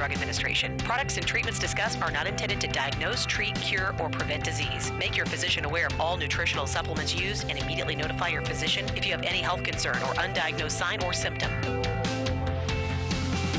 Drug Administration. Products and treatments discussed are not intended to diagnose, treat, cure, or prevent disease. Make your physician aware of all nutritional supplements used and immediately notify your physician if you have any health concern or undiagnosed sign or symptom.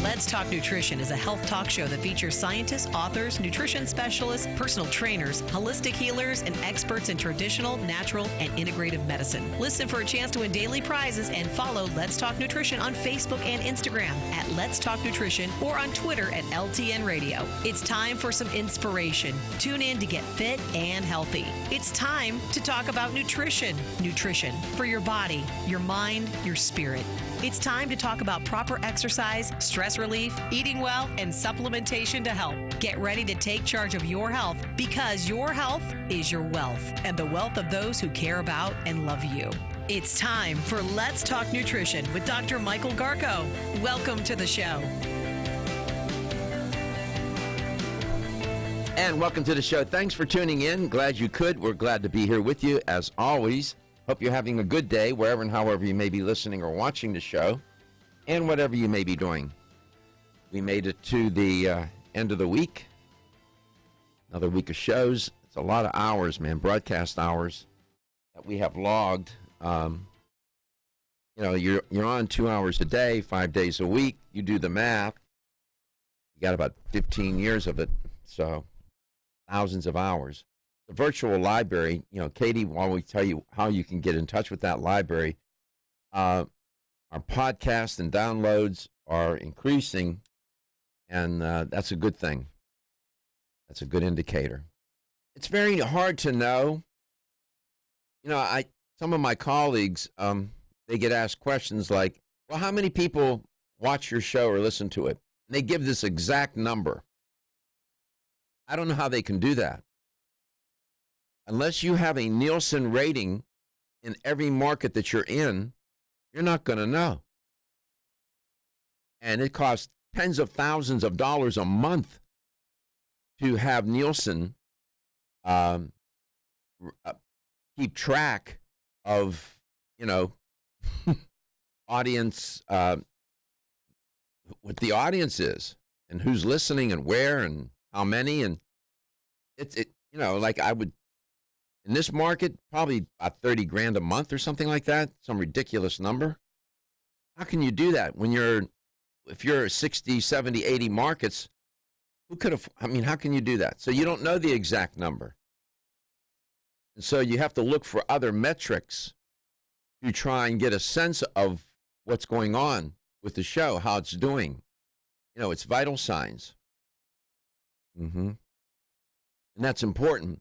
Let's Talk Nutrition is a health talk show that features scientists, authors, nutrition specialists, personal trainers, holistic healers, and experts in traditional, natural, and integrative medicine. Listen for a chance to win daily prizes and follow Let's Talk Nutrition on Facebook and Instagram at Let's Talk Nutrition or on Twitter at LTN Radio. It's time for some inspiration. Tune in to get fit and healthy. It's time to talk about nutrition. Nutrition for your body, your mind, your spirit. It's time to talk about proper exercise, stress relief, eating well, and supplementation to help. Get ready to take charge of your health because your health is your wealth and the wealth of those who care about and love you. It's time for Let's Talk Nutrition with Dr. Michael Garko. Welcome to the show. And welcome to the show. Thanks for tuning in. Glad you could. We're glad to be here with you as always. Hope you're having a good day wherever and however you may be listening or watching the show and whatever you may be doing. We made it to the end of the week. Another week of shows. It's a lot of hours, man, broadcast hours that we have logged. You're on 2 hours a day, 5 days a week. You do the math. You got about 15 years of it, so thousands of hours. The virtual library, Katie, while we tell you how you can get in touch with that library, our podcasts and downloads are increasing, and that's a good thing. That's a good indicator. It's very hard to know. Some of my colleagues, they get asked questions like, well, how many people watch your show or listen to it? And they give this exact number. I don't know how they can do that. Unless you have a Nielsen rating in every market that you're in, you're not going to know. And it costs tens of thousands of dollars a month to have Nielsen keep track of, audience, what the audience is and who's listening and where and how many. And in this market, probably about 30 grand a month or something like that, some ridiculous number. How can you do that if you're 60, 70, 80 markets, how can you do that? So you don't know the exact number. And so you have to look for other metrics to try and get a sense of what's going on with the show, how it's doing. It's vital signs. And that's important.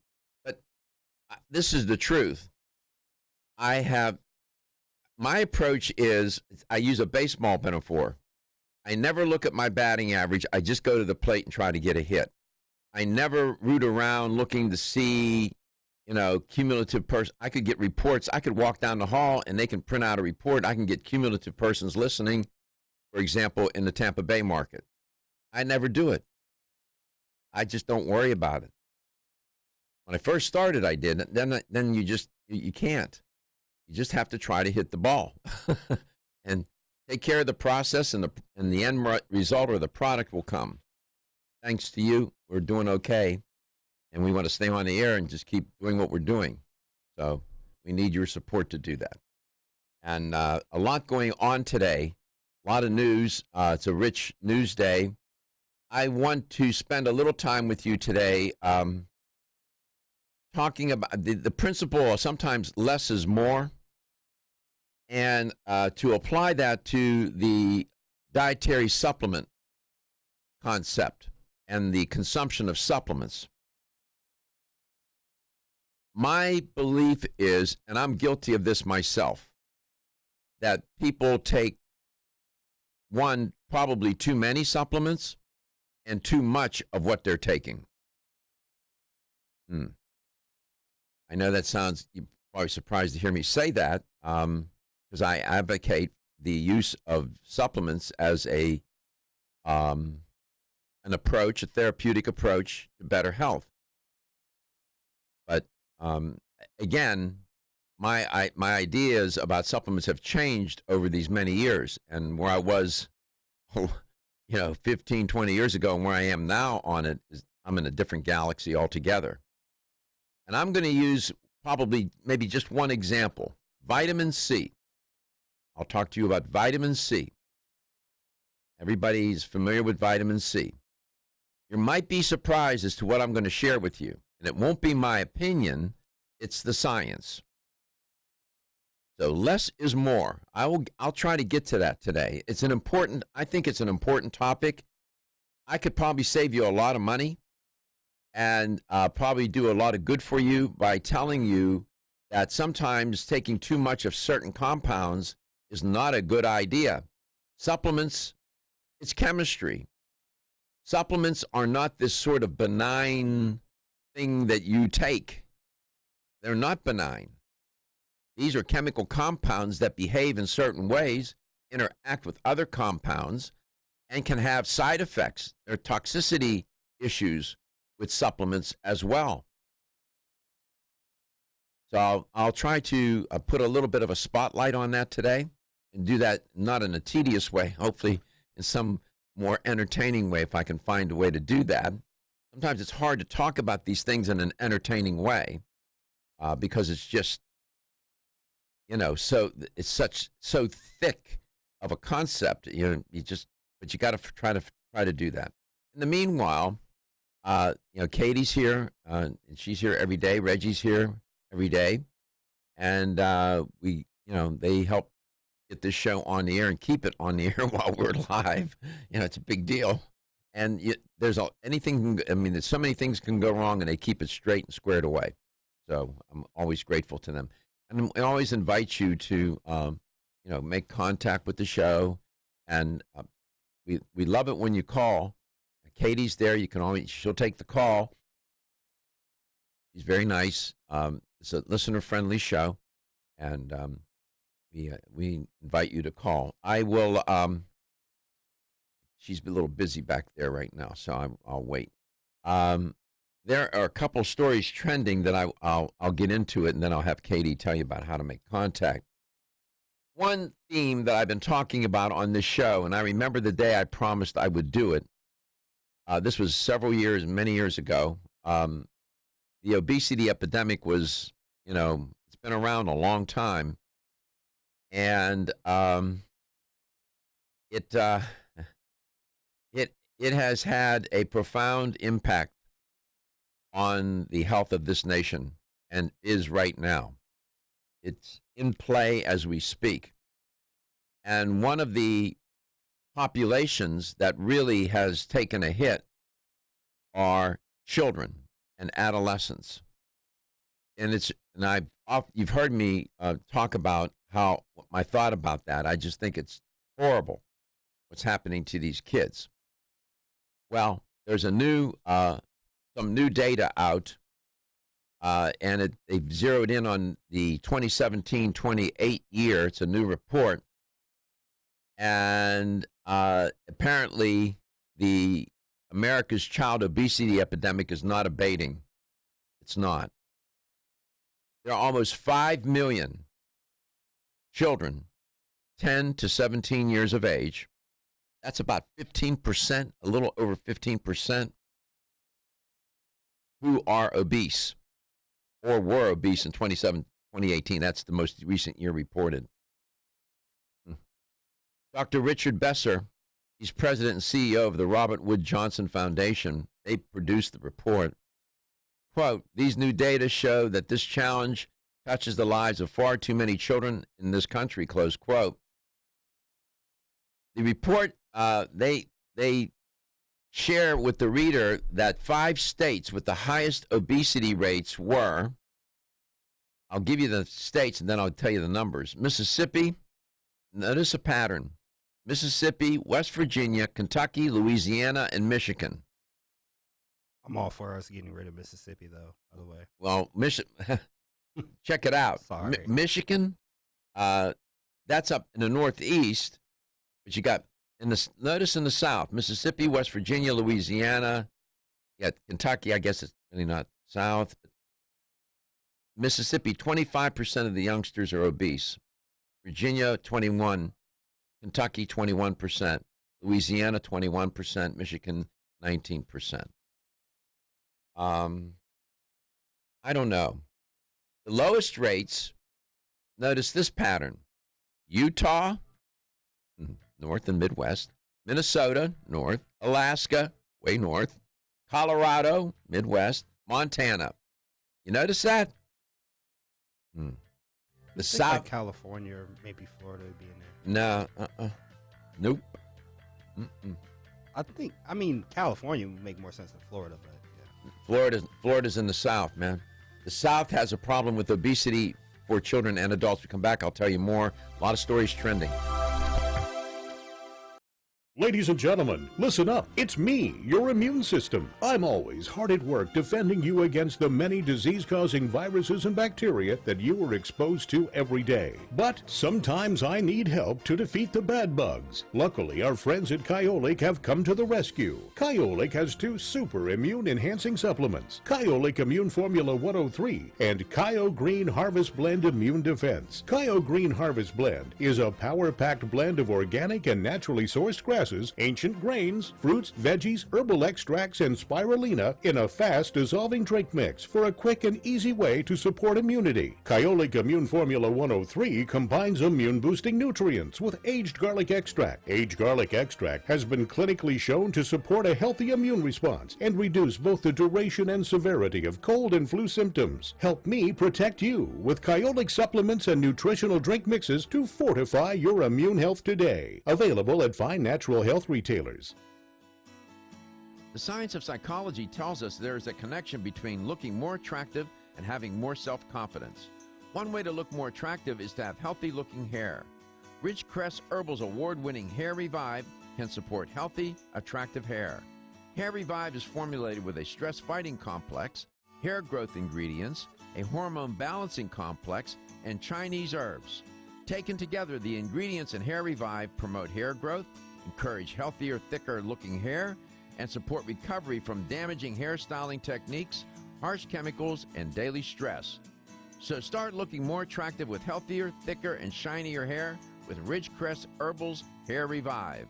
This is the truth. My approach is I use a baseball metaphor. I never look at my batting average. I just go to the plate and try to get a hit. I never root around looking to see, cumulative person. I could get reports. I could walk down the hall and they can print out a report. I can get cumulative persons listening, for example, in the Tampa Bay market. I never do it. I just don't worry about it. When I first started, I did. Then you can't. You just have to try to hit the ball and take care of the process, and the end result or the product will come. Thanks to you, we're doing okay, and we want to stay on the air and just keep doing what we're doing. So we need your support to do that. And a lot going on today, a lot of news. It's a rich news day. I want to spend a little time with you today talking about the principle of sometimes less is more, and to apply that to the dietary supplement concept and the consumption of supplements. My belief is, and I'm guilty of this myself, that people take, one, probably too many supplements and too much of what they're taking. I know that sounds, you're probably surprised to hear me say that, because I advocate the use of supplements as an approach, a therapeutic approach to better health. But again, my ideas about supplements have changed over these many years, and where I was, 15, 20 years ago, and where I am now on it is I'm in a different galaxy altogether. And I'm going to use probably maybe just one example, vitamin C. I'll talk to you about vitamin C. Everybody's familiar with vitamin C. You might be surprised as to what I'm going to share with you. And it won't be my opinion, it's the science. So less is more. I'll try to get to that today. I think it's an important topic. I could probably save you a lot of money and probably do a lot of good for you by telling you that sometimes taking too much of certain compounds is not a good idea. Supplements, it's chemistry. Supplements are not this sort of benign thing that you take. They're not benign. These are chemical compounds that behave in certain ways, interact with other compounds, and can have side effects. There are toxicity issues with supplements as well. So I'll try to put a little bit of a spotlight on that today and do that not in a tedious way, hopefully in some more entertaining way if I can find a way to do that. Sometimes it's hard to talk about these things in an entertaining way because it's just, so it's so thick of a concept. But you got to try to do that. In the meanwhile, Katie's here, and she's here every day. Reggie's here every day, and they help get this show on the air and keep it on the air while we're live. It's a big deal. And there's so many things can go wrong, and they keep it straight and squared away. So I'm always grateful to them. And I always invite you to, make contact with the show. And we love it when you call. Katie's there. She'll take the call. She's very nice. It's a listener-friendly show, and we invite you to call. I will. She's a little busy back there right now, so I'll wait. There are a couple stories trending that I'll get into it, and then I'll have Katie tell you about how to make contact. One theme that I've been talking about on this show, and I remember the day I promised I would do it. This was many years ago. The obesity epidemic was, it's been around a long time, and it has had a profound impact on the health of this nation, and is right now. It's in play as we speak. And one of the populations that really has taken a hit are children and adolescents. And you've heard me talk about my thought about that. I just think it's horrible what's happening to these kids. Well, there's some new data out, and they've zeroed in on the 2017-28 year. It's a new report. And apparently the America's child obesity epidemic is not abating. It's not. There are almost 5 million children 10 to 17 years of age. That's about 15%, a little over 15%, who are obese or were obese in 2018. That's the most recent year reported. Dr. Richard Besser, he's president and CEO of the Robert Wood Johnson Foundation. They produced the report. Quote, these new data show that this challenge touches the lives of far too many children in this country, close quote. The report, they share with the reader that 5 states with the highest obesity rates were, I'll give you the states and then I'll tell you the numbers. Mississippi, notice a pattern. Mississippi, West Virginia, Kentucky, Louisiana, and Michigan. I'm all for us getting rid of Mississippi, though, by the way. Well, check it out. Sorry. Michigan, that's up in the Northeast, but you got, notice in the South, Mississippi, West Virginia, Louisiana, you got Kentucky, I guess it's really not South. But Mississippi, 25% of the youngsters are obese. Virginia, 21%. Kentucky, 21%. Louisiana 21%, Michigan 19%. I don't know. The lowest rates, notice this pattern. Utah, north and Midwest. Minnesota, north. Alaska, way north. Colorado, Midwest. Montana. You notice that? The South. Like California or maybe Florida would be in there. No, nope. I mean, California would make more sense than Florida, but yeah. Florida's in the South, man. The South has a problem with obesity for children and adults. We come back, I'll tell you more. A lot of stories trending. Ladies and gentlemen, listen up. It's me, your immune system. I'm always hard at work defending you against the many disease-causing viruses and bacteria that you are exposed to every day. But sometimes I need help to defeat the bad bugs. Luckily, our friends at Kyolic have come to the rescue. Kyolic has 2 super immune-enhancing supplements, Kyolic Immune Formula 103 and Kyo Green Harvest Blend Immune Defense. Kyo Green Harvest Blend is a power-packed blend of organic and naturally sourced grasses, ancient grains, fruits, veggies, herbal extracts, and spirulina in a fast-dissolving drink mix for a quick and easy way to support immunity. Kyolic Immune Formula 103 combines immune-boosting nutrients with aged garlic extract. Aged garlic extract has been clinically shown to support a healthy immune response and reduce both the duration and severity of cold and flu symptoms. Help me protect you with Kyolic supplements and nutritional drink mixes to fortify your immune health today. Available at fine natural health retailers. The science of psychology tells us there is a connection between looking more attractive and having more self-confidence. One way to look more attractive is to have healthy-looking hair. Ridgecrest Herbal's award-winning Hair Revive can support healthy, attractive hair. Hair Revive is formulated with a stress-fighting complex, hair growth ingredients, a hormone balancing complex, and Chinese herbs. Taken together, the ingredients in Hair Revive promote hair growth, encourage healthier, thicker-looking hair, and support recovery from damaging hairstyling techniques, harsh chemicals, and daily stress. So start looking more attractive with healthier, thicker, and shinier hair with Ridgecrest Herbal's Hair Revive.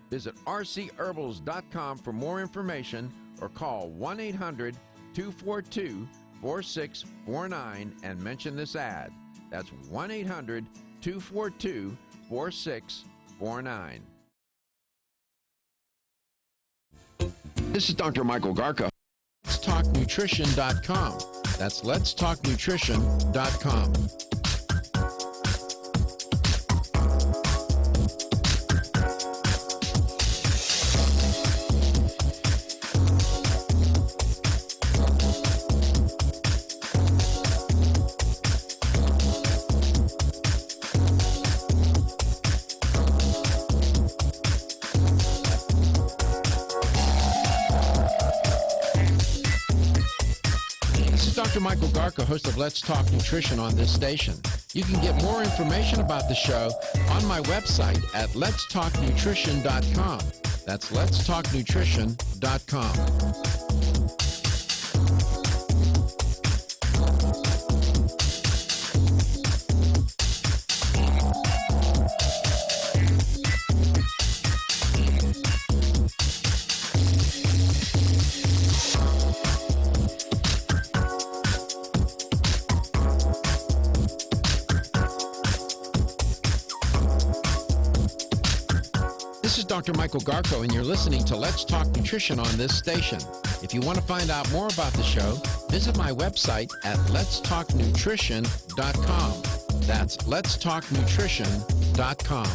Visit rcherbals.com for more information or call 1-800-242-4649 and mention this ad. That's 1-800-242-4649. This is Dr. Michael Garca. Let'sTalkNutrition.com. That's Let'sTalkNutrition.com. Dr. Michael Garca, host of Let's Talk Nutrition on this station. You can get more information about the show on my website at letstalknutrition.com. That's letstalknutrition.com. This is Dr. Michael Garco, and you're listening to Let's Talk Nutrition on this station. If you want to find out more about the show, visit my website at letstalknutrition.com. That's letstalknutrition.com.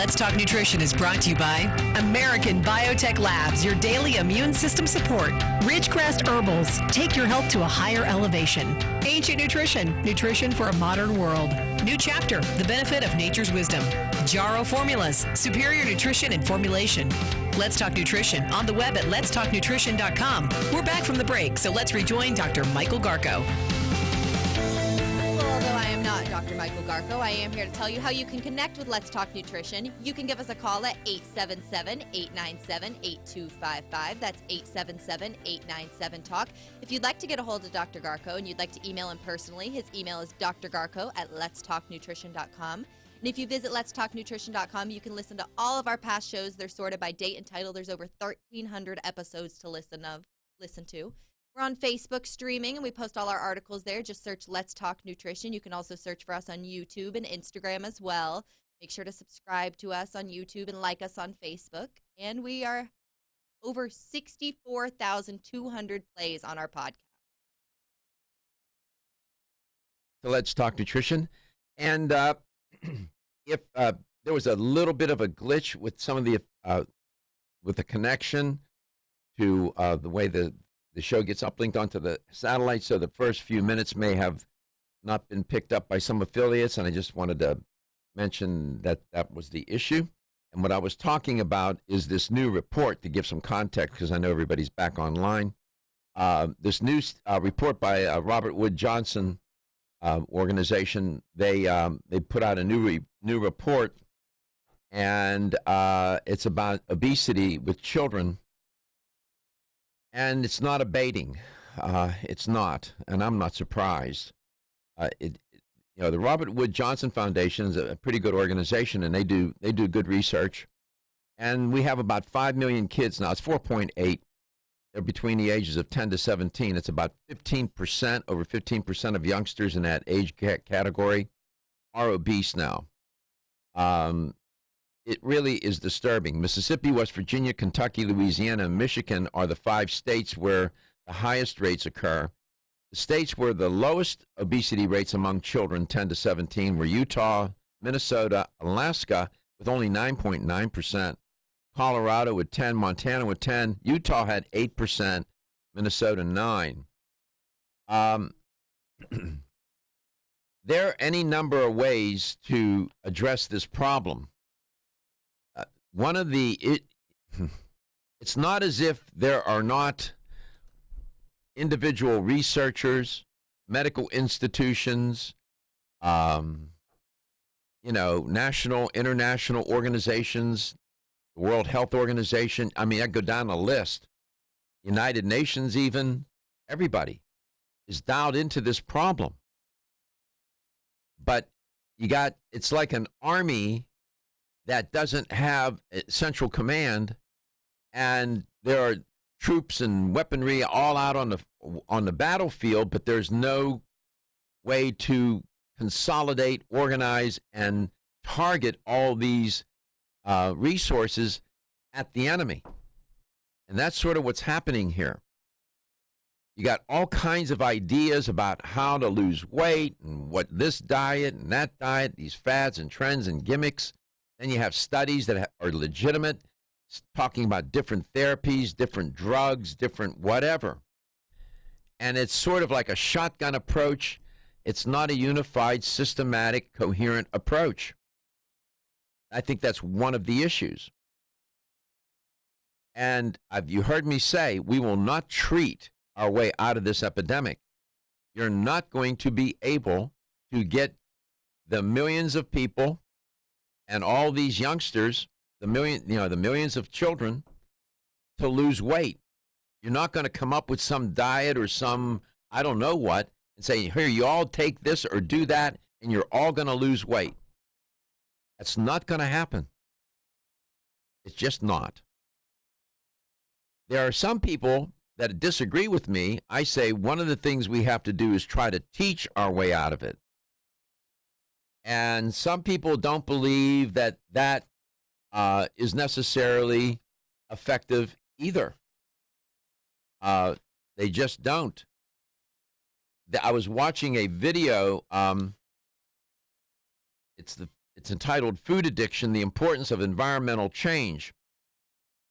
Let's Talk Nutrition is brought to you by American Biotech Labs, your daily immune system support. Ridgecrest Herbals, take your health to a higher elevation. Ancient Nutrition, nutrition for a modern world. New Chapter, the benefit of nature's wisdom. Jarro Formulas, superior nutrition and formulation. Let's Talk Nutrition on the web at letstalknutrition.com. We're back from the break, so let's rejoin Dr. Michael Garko. Although I am not Dr. Michael Garko, I am here to tell you how you can connect with Let's Talk Nutrition. You can give us a call at 877-897-8255. That's 877-897-TALK. If you'd like to get a hold of Dr. Garko and you'd like to email him personally, his email is drgarko@letstalknutrition.com. And if you visit letstalknutrition.com, you can listen to all of our past shows. They're sorted by date and title. There's over 1,300 episodes to listen to. We're on Facebook streaming, and we post all our articles there. Just search Let's Talk Nutrition. You can also search for us on YouTube and Instagram as well. Make sure to subscribe to us on YouTube and like us on Facebook. And we are over 64,200 plays on our podcast. So Let's Talk Nutrition. And if there was a little bit of a glitch with some of the with the connection to the way the show gets uplinked onto the satellite, so the first few minutes may have not been picked up by some affiliates, and I just wanted to mention that that was the issue. And what I was talking about is this new report, to give some context, because I know everybody's back online. This new report by Robert Wood Johnson organization, they put out a new report, and it's about obesity with children. And it's not abating. It's not, and I'm not surprised. The Robert Wood Johnson Foundation is a pretty good organization, and they do good research. And we have about 5 million kids now. It's 4.8. They're between the ages of 10 to 17. It's about 15%, over 15% of youngsters in that age category are obese now. It really is disturbing. Mississippi, West Virginia, Kentucky, Louisiana, and Michigan are the 5 states where the highest rates occur. The states where the lowest obesity rates among children, 10 to 17, were Utah, Minnesota, Alaska, with only 9.9%, Colorado with 10, Montana with 10, Utah had 8%, Minnesota 9%. There are any number of ways to address this problem. It's not as if there are not individual researchers, medical institutions, national, international organizations, the World Health Organization. I mean, I go down the list. United Nations even. Everybody is dialed into this problem. But it's like an army that doesn't have a central command, and there are troops and weaponry all out on the battlefield, but there's no way to consolidate, organize, and target all these resources at the enemy. And that's sort of what's happening here. You got all kinds of ideas about how to lose weight and what this diet and that diet, these fads and trends and gimmicks. Then you have studies that are legitimate, talking about different therapies, different drugs, different whatever. And it's sort of like a shotgun approach. It's not a unified, systematic, coherent approach. I think that's one of the issues. And you heard me say, we will not treat our way out of this epidemic. You're not going to be able to get the millions of people and all these youngsters, the millions of children, to lose weight. You're not going to come up with some diet or some, I don't know what, and say, here, you all take this or do that, and you're all going to lose weight. That's not going to happen. It's just not. There are some people that disagree with me. I say one of the things we have to do is try to teach our way out of it. And some people don't believe that is necessarily effective either. They just don't. I was watching a video. It's the It's entitled Food Addiction, the Importance of Environmental Change.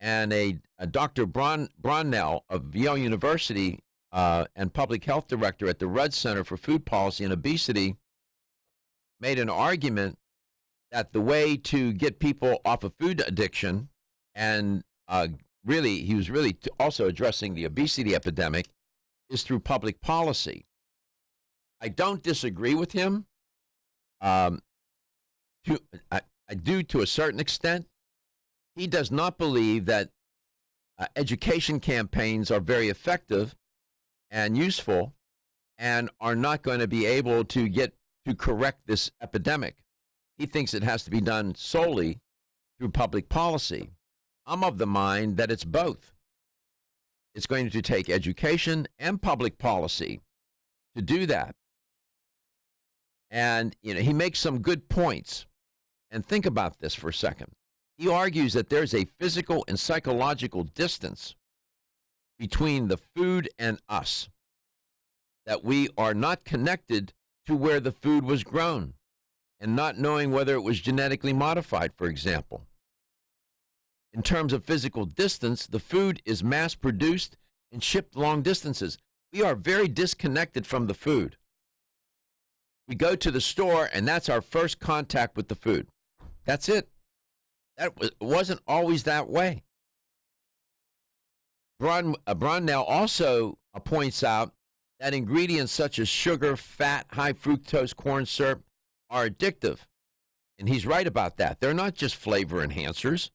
And a Dr. Bronnell of Yale University and public health director at the Rudd Center for Food Policy and Obesity made an argument that the way to get people off of food addiction, and he was really also addressing the obesity epidemic, is through public policy. I don't disagree with him. I do to a certain extent. He does not believe that education campaigns are very effective and useful and are not going to be able to get to correct this epidemic. He thinks it has to be done solely through public policy. I'm of the mind that it's both. It's going to take education and public policy to do that. And he makes some good points. And think about this for a second. He argues that there's a physical and psychological distance between the food and us, that we are not connected to where the food was grown and not knowing whether it was genetically modified, for example. In terms of physical distance, the food is mass-produced and shipped long distances. We are very disconnected from the food. We go to the store, and that's our first contact with the food. That's it. That wasn't always that way. Bronnell also points out that ingredients such as sugar, fat, high fructose corn syrup are addictive. And he's right about that. They're not just flavor enhancers,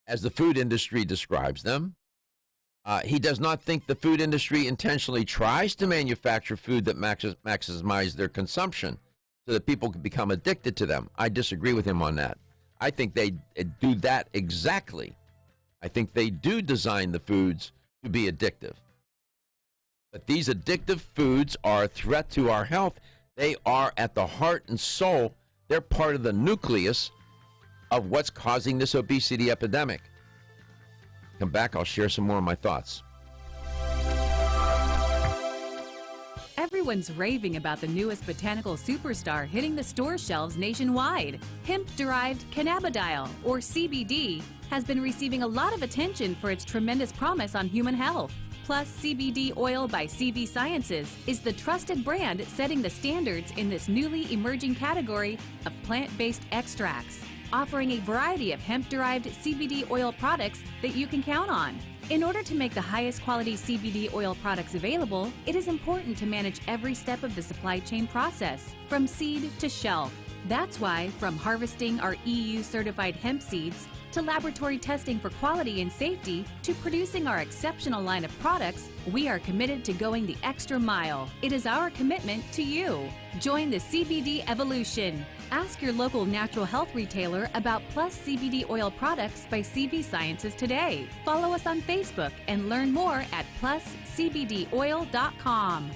as the food industry describes them. He does not think the food industry intentionally tries to manufacture food that maximize their consumption so that people can become addicted to them. I disagree with him on that. I think they do that exactly. I think they do design the foods to be addictive. But these addictive foods are a threat to our health. They are at the heart and soul. They're part of the nucleus of what's causing this obesity epidemic. Come back, I'll share some more of my thoughts. Everyone's raving about the newest botanical superstar hitting the store shelves nationwide. Hemp-derived cannabidiol, or CBD, has been receiving a lot of attention for its tremendous promise on human health. Plus, CBD Oil by CV Sciences is the trusted brand setting the standards in this newly emerging category of plant-based extracts, offering a variety of hemp-derived CBD oil products that you can count on. In order to make the highest quality CBD oil products available, it is important to manage every step of the supply chain process, from seed to shelf. That's why, from harvesting our EU-certified hemp seeds, to laboratory testing for quality and safety, to producing our exceptional line of products, we are committed to going the extra mile. It is our commitment to you. Join the CBD evolution. Ask your local natural health retailer about Plus CBD oil products by CV Sciences today. Follow us on Facebook and learn more at pluscbdoil.com.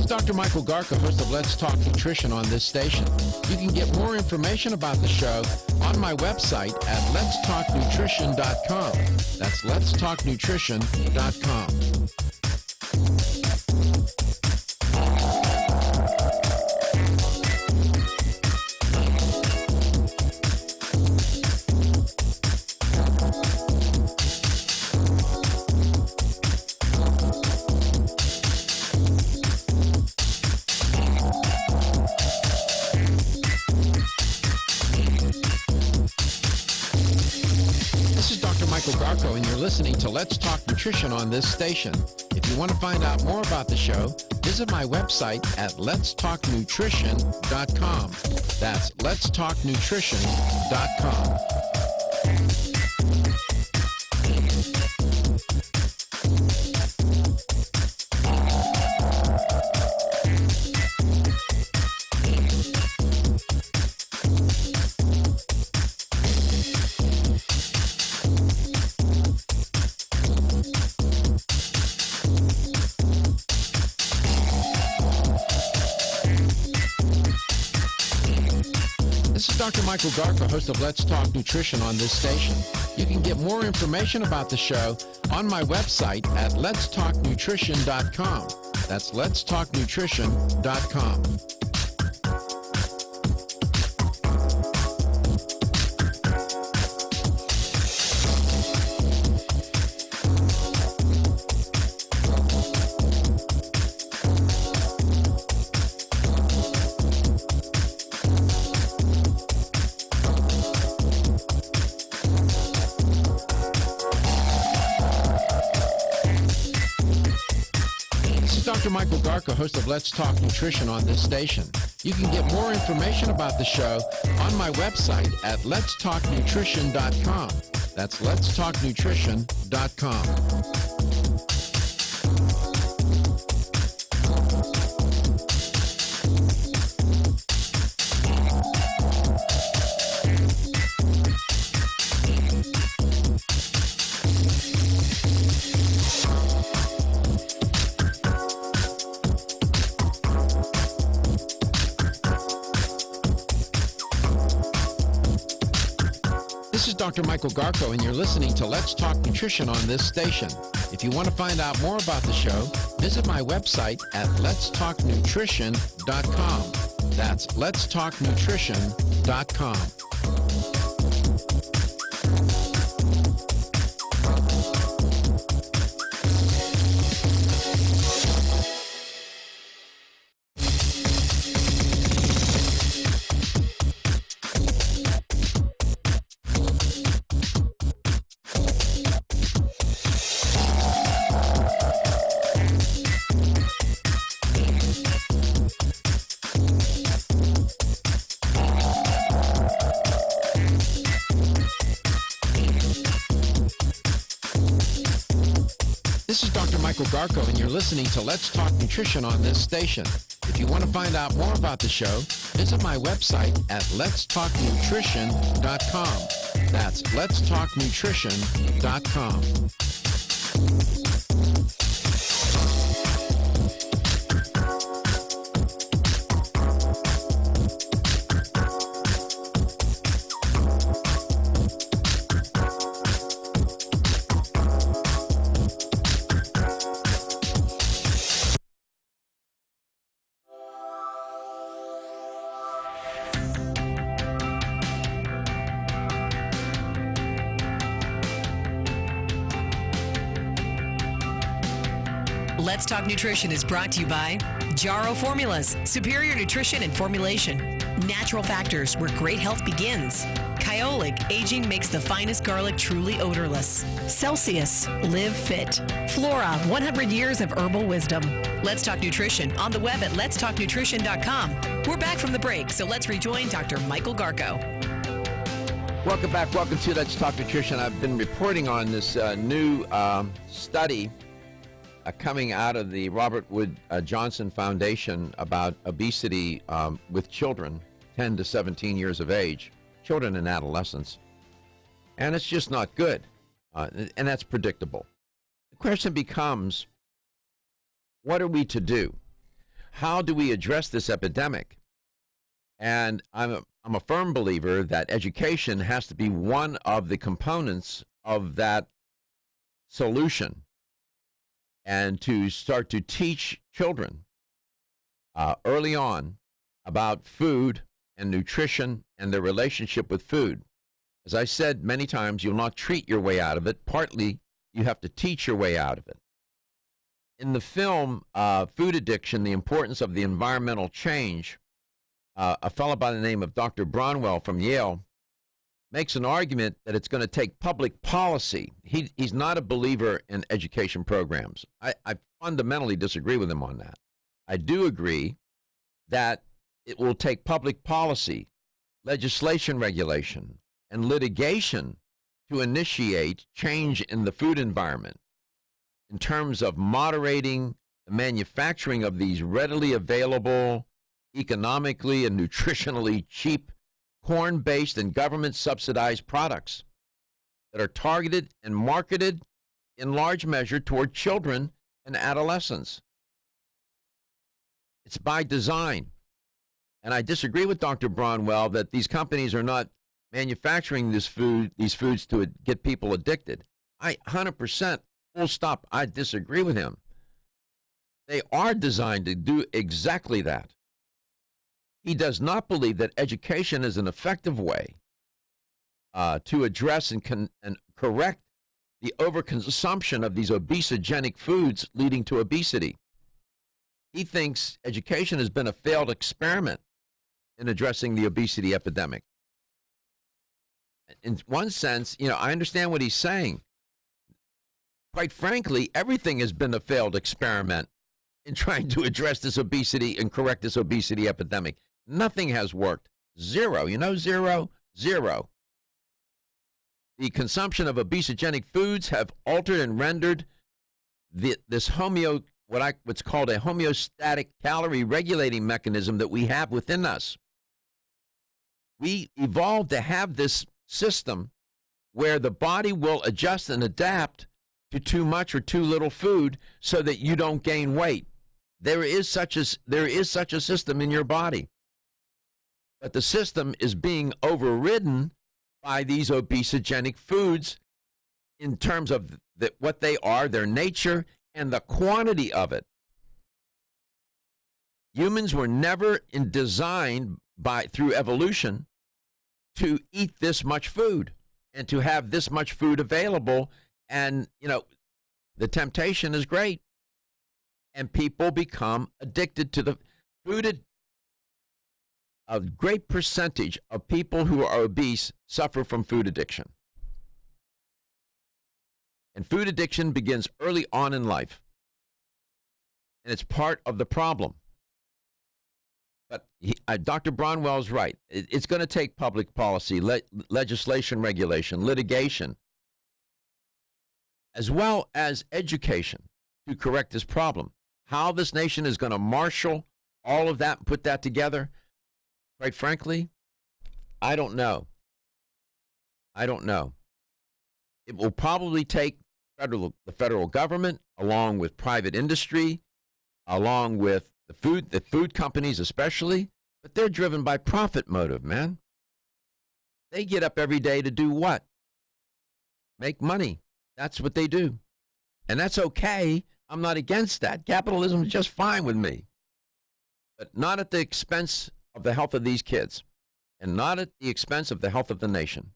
Dr. Michael Garka, host of Let's Talk Nutrition on this station. You can get more information about the show on my website at letstalknutrition.com. That's letstalknutrition.com. And you're listening to Let's Talk Nutrition on this station. If you want to find out more about the show, visit my website at letstalknutrition.com. That's letstalknutrition.com. Dr. Michael Garko, host of Let's Talk Nutrition on this station. You can get more information about the show on my website at letstalknutrition.com. That's letstalknutrition.com. Dr. Michael Garko, host of Let's Talk Nutrition on this station. You can get more information about the show on my website at letstalknutrition.com. That's letstalknutrition.com. This is Dr. Michael Garko, and you're listening to Let's Talk Nutrition on this station. If you want to find out more about the show, visit my website at letstalknutrition.com. That's letstalknutrition.com. This is Dr. Michael Garko, and you're listening to Let's Talk Nutrition on this station. If you want to find out more about the show, visit my website at letstalknutrition.com. That's letstalknutrition.com. Let's Talk Nutrition is brought to you by Jarrow Formulas, superior nutrition and formulation. Natural factors where great health begins. Kyolic, aging makes the finest garlic truly odorless. Celsius, live fit. Flora, 100 years of herbal wisdom. Let's Talk Nutrition on the web at letstalknutrition.com. We're back from the break, so let's rejoin Dr. Michael Garko. Welcome back. Welcome to Let's Talk Nutrition. I've been reporting on this new study coming out of the Robert Wood Johnson Foundation about obesity with children 10 to 17 years of age, children and adolescents. And it's just not good. And that's predictable. The question becomes, what are we to do? How do we address this epidemic? And I'm a firm believer that education has to be one of the components of that solution. And to start to teach children early on about food and nutrition and their relationship with food. As I said many times, you'll not treat your way out of it. Partly, you have to teach your way out of it. In the film, Food Addiction, The Importance of the Environmental Change, a fellow by the name of Dr. Bronwell from Yale makes an argument that it's going to take public policy. He's not a believer in education programs. I fundamentally disagree with him on that. I do agree that it will take public policy, legislation, regulation, and litigation to initiate change in the food environment in terms of moderating the manufacturing of these readily available, economically and nutritionally cheap corn-based and government-subsidized products that are targeted and marketed in large measure toward children and adolescents. It's by design. And I disagree with Dr. Bronwell that these companies are not manufacturing these foods to get people addicted. I 100%, full stop, I disagree with him. They are designed to do exactly that. He does not believe that education is an effective way to address and correct the overconsumption of these obesogenic foods leading to obesity. He thinks education has been a failed experiment in addressing the obesity epidemic. In one sense, I understand what he's saying. Quite frankly, everything has been a failed experiment in trying to address this obesity and correct this obesity epidemic. Nothing has worked. Zero. Zero. The consumption of obesogenic foods have altered and rendered this what's called a homeostatic calorie regulating mechanism that we have within us. We evolved to have this system where the body will adjust and adapt to too much or too little food so that you don't gain weight. There is such a system in your body. But the system is being overridden by these obesogenic foods in terms of what they are, their nature, and the quantity of it. Humans were never designed through evolution to eat this much food and to have this much food available. And, the temptation is great. And people become addicted to the food. A great percentage of people who are obese suffer from food addiction. And food addiction begins early on in life. And it's part of the problem. But Dr. Bronwell's right. It's going to take public policy, legislation, regulation, litigation, as well as education to correct this problem. How this nation is going to marshal all of that and put that together, quite frankly, I don't know. It will probably take the federal government, along with private industry, along with the food companies especially, but they're driven by profit motive, man. They get up every day to do what? Make money. That's what they do. And that's okay. I'm not against that. Capitalism is just fine with me. But not at the expense of the health of these kids, and not at the expense of the health of the nation.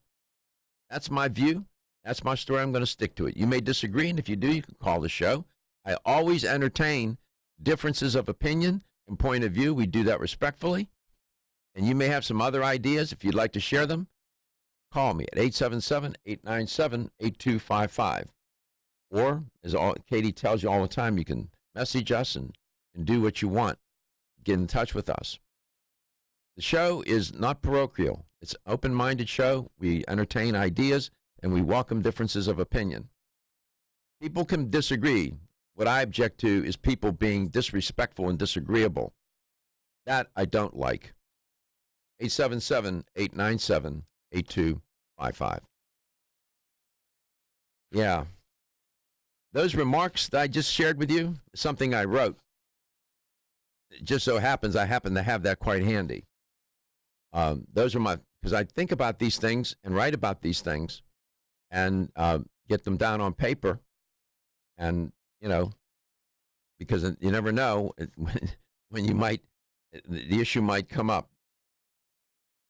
That's my view. That's my story. I'm going to stick to it. You may disagree, and if you do, you can call the show. I always entertain differences of opinion and point of view. We do that respectfully. And you may have some other ideas. If you'd like to share them, call me at 877-897-8255. Or, as Katie tells you all the time, you can message us and do what you want. Get in touch with us. The show is not parochial. It's an open-minded show. We entertain ideas, and we welcome differences of opinion. People can disagree. What I object to is people being disrespectful and disagreeable. That I don't like. 877-897-8255. Yeah. Those remarks that I just shared with you is something I wrote. It just so happens I happen to have that quite handy. Those are because I think about these things and write about these things and get them down on paper. And, because you never know when the issue might come up.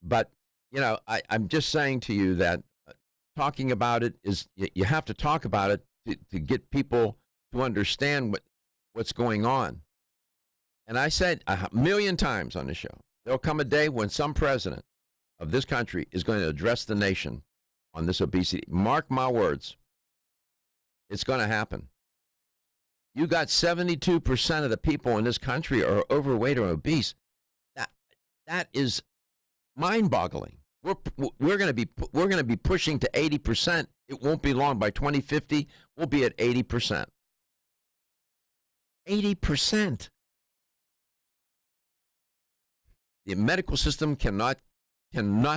But, I'm just saying to you that talking about it is, you have to talk about it to get people to understand what's going on. And I said 1,000,000 times on the show, there'll come a day when some president of this country is going to address the nation on this obesity. Mark my words. It's going to happen. You got 72% of the people in this country are overweight or obese. That is mind-boggling. We're going to be pushing to 80%. It won't be long. By 2050, we'll be at 80%. 80%. The medical system cannot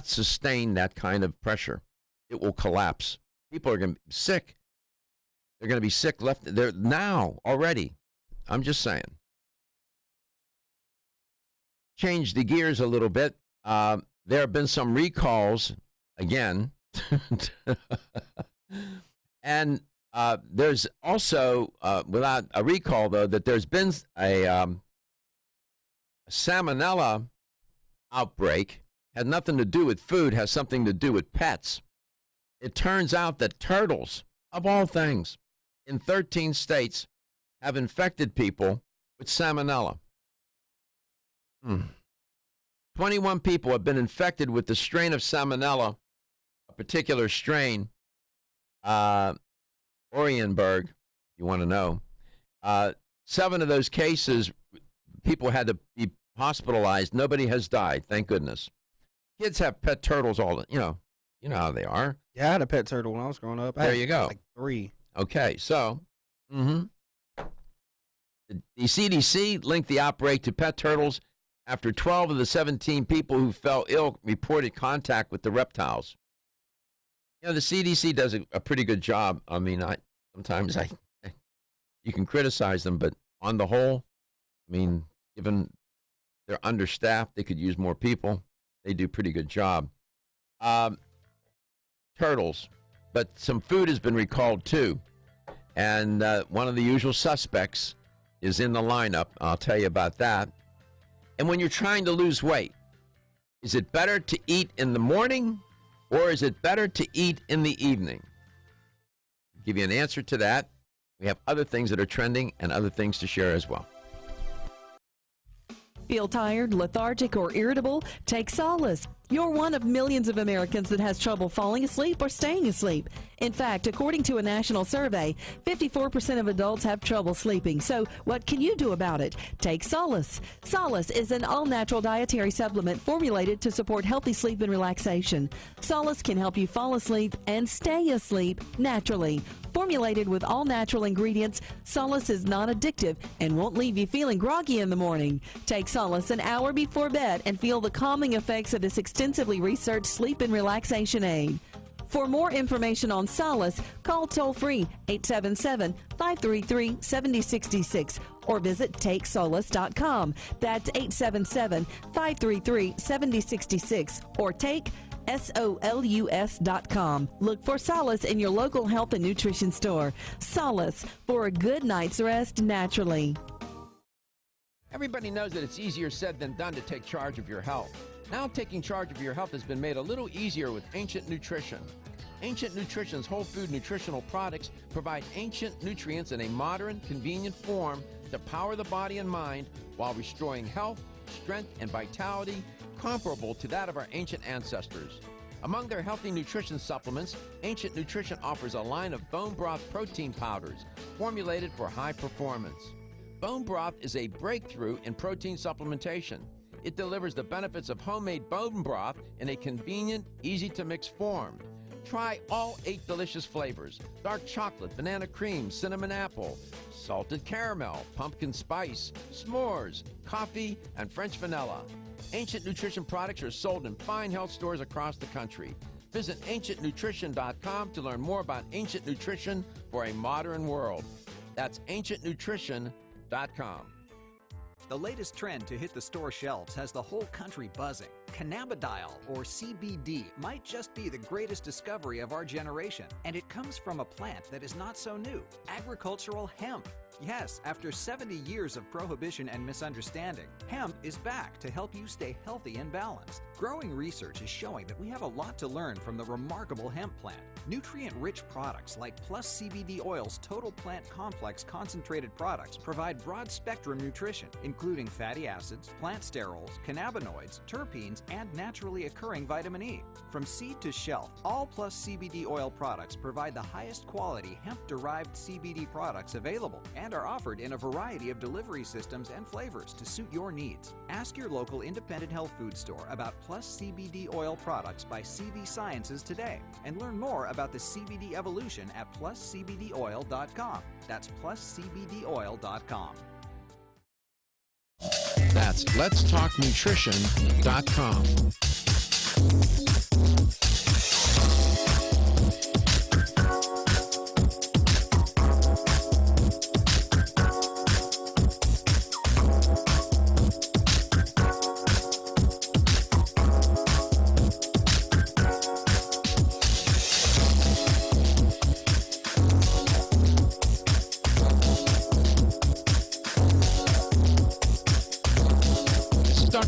sustain that kind of pressure. It will collapse. People are going to be sick. They're going to be sick left there now already. I'm just saying. change the gears a little bit. There have been some recalls again. And there's also, without a recall, though, that there's been a salmonella outbreak. Had nothing to do with food, has something to do with pets. It turns out that turtles, of all things, in 13 states have infected people with salmonella. 21 people have been infected with the strain of salmonella, a particular strain, Orienberg, if you want to know. 7 of those cases, people had to be hospitalized. Nobody has died, thank goodness. Kids have pet turtles you know how they are. Yeah, I had a pet turtle when I was growing up. There you go. Like 3. Okay, so the CDC linked the outbreak to pet turtles after 12 of the 17 people who fell ill reported contact with the reptiles. You know, the CDC does a pretty good job. I mean, sometimes you can criticize them, but on the whole, I mean, given they're understaffed, they could use more people. They do a pretty good job. Turtles, but some food has been recalled too. And one of the usual suspects is in the lineup. I'll tell you about that. And when you're trying to lose weight, is it better to eat in the morning or is it better to eat in the evening? I'll give you an answer to that. We have other things that are trending and other things to share as well. Feel tired, lethargic, or irritable? Take solace. You're one of millions of Americans that has trouble falling asleep or staying asleep. In fact, according to a national survey, 54% of adults have trouble sleeping. So what can you do about it? Take Solace. Solace is an all-natural dietary supplement formulated to support healthy sleep and relaxation. Solace can help you fall asleep and stay asleep naturally. Formulated with all-natural ingredients, Solace is non-addictive and won't leave you feeling groggy in the morning. Take Solace an hour before bed and feel the calming effects of this extensively researched sleep and relaxation aid. For more information on Solace, call toll-free 877-533-7066 or visit TakeSolace.com. That's 877-533-7066 or take SOLUS.com. Look for Solace in your local health and nutrition store. Solace for a good night's rest naturally. Everybody knows that it's easier said than done to take charge of your health. Now taking charge of your health has been made a little easier with Ancient Nutrition. Ancient Nutrition's whole food nutritional products provide ancient nutrients in a modern, convenient form to power the body and mind while restoring health, strength, and vitality comparable to that of our ancient ancestors. Among their healthy nutrition supplements, Ancient Nutrition offers a line of bone broth protein powders formulated for high performance. Bone broth is a breakthrough in protein supplementation. It delivers the benefits of homemade bone broth in a convenient, easy-to-mix form. Try all 8 delicious flavors: dark chocolate, banana cream, cinnamon apple, salted caramel, pumpkin spice, s'mores, coffee, and French vanilla. Ancient Nutrition products are sold in fine health stores across the country. Visit ancientnutrition.com to learn more about ancient nutrition for a modern world. That's ancientnutrition.com. The latest trend to hit the store shelves has the whole country buzzing. Cannabidiol, or CBD, might just be the greatest discovery of our generation, and it comes from a plant that is not so new: agricultural hemp. Yes, after 70 years of prohibition and misunderstanding, hemp is back to help you stay healthy and balanced. Growing research is showing that we have a lot to learn from the remarkable hemp plant. Nutrient-rich products like Plus CBD Oil's Total Plant Complex concentrated products provide broad-spectrum nutrition, including fatty acids, plant sterols, cannabinoids, terpenes, and naturally occurring vitamin E. From seed to shelf, all Plus CBD Oil products provide the highest quality hemp-derived CBD products available and are offered in a variety of delivery systems and flavors to suit your needs. Ask your local independent health food store about Plus CBD Oil products by CV Sciences today and learn more about the CBD evolution at pluscbdoil.com. That's pluscbdoil.com. That's letstalknutrition.com.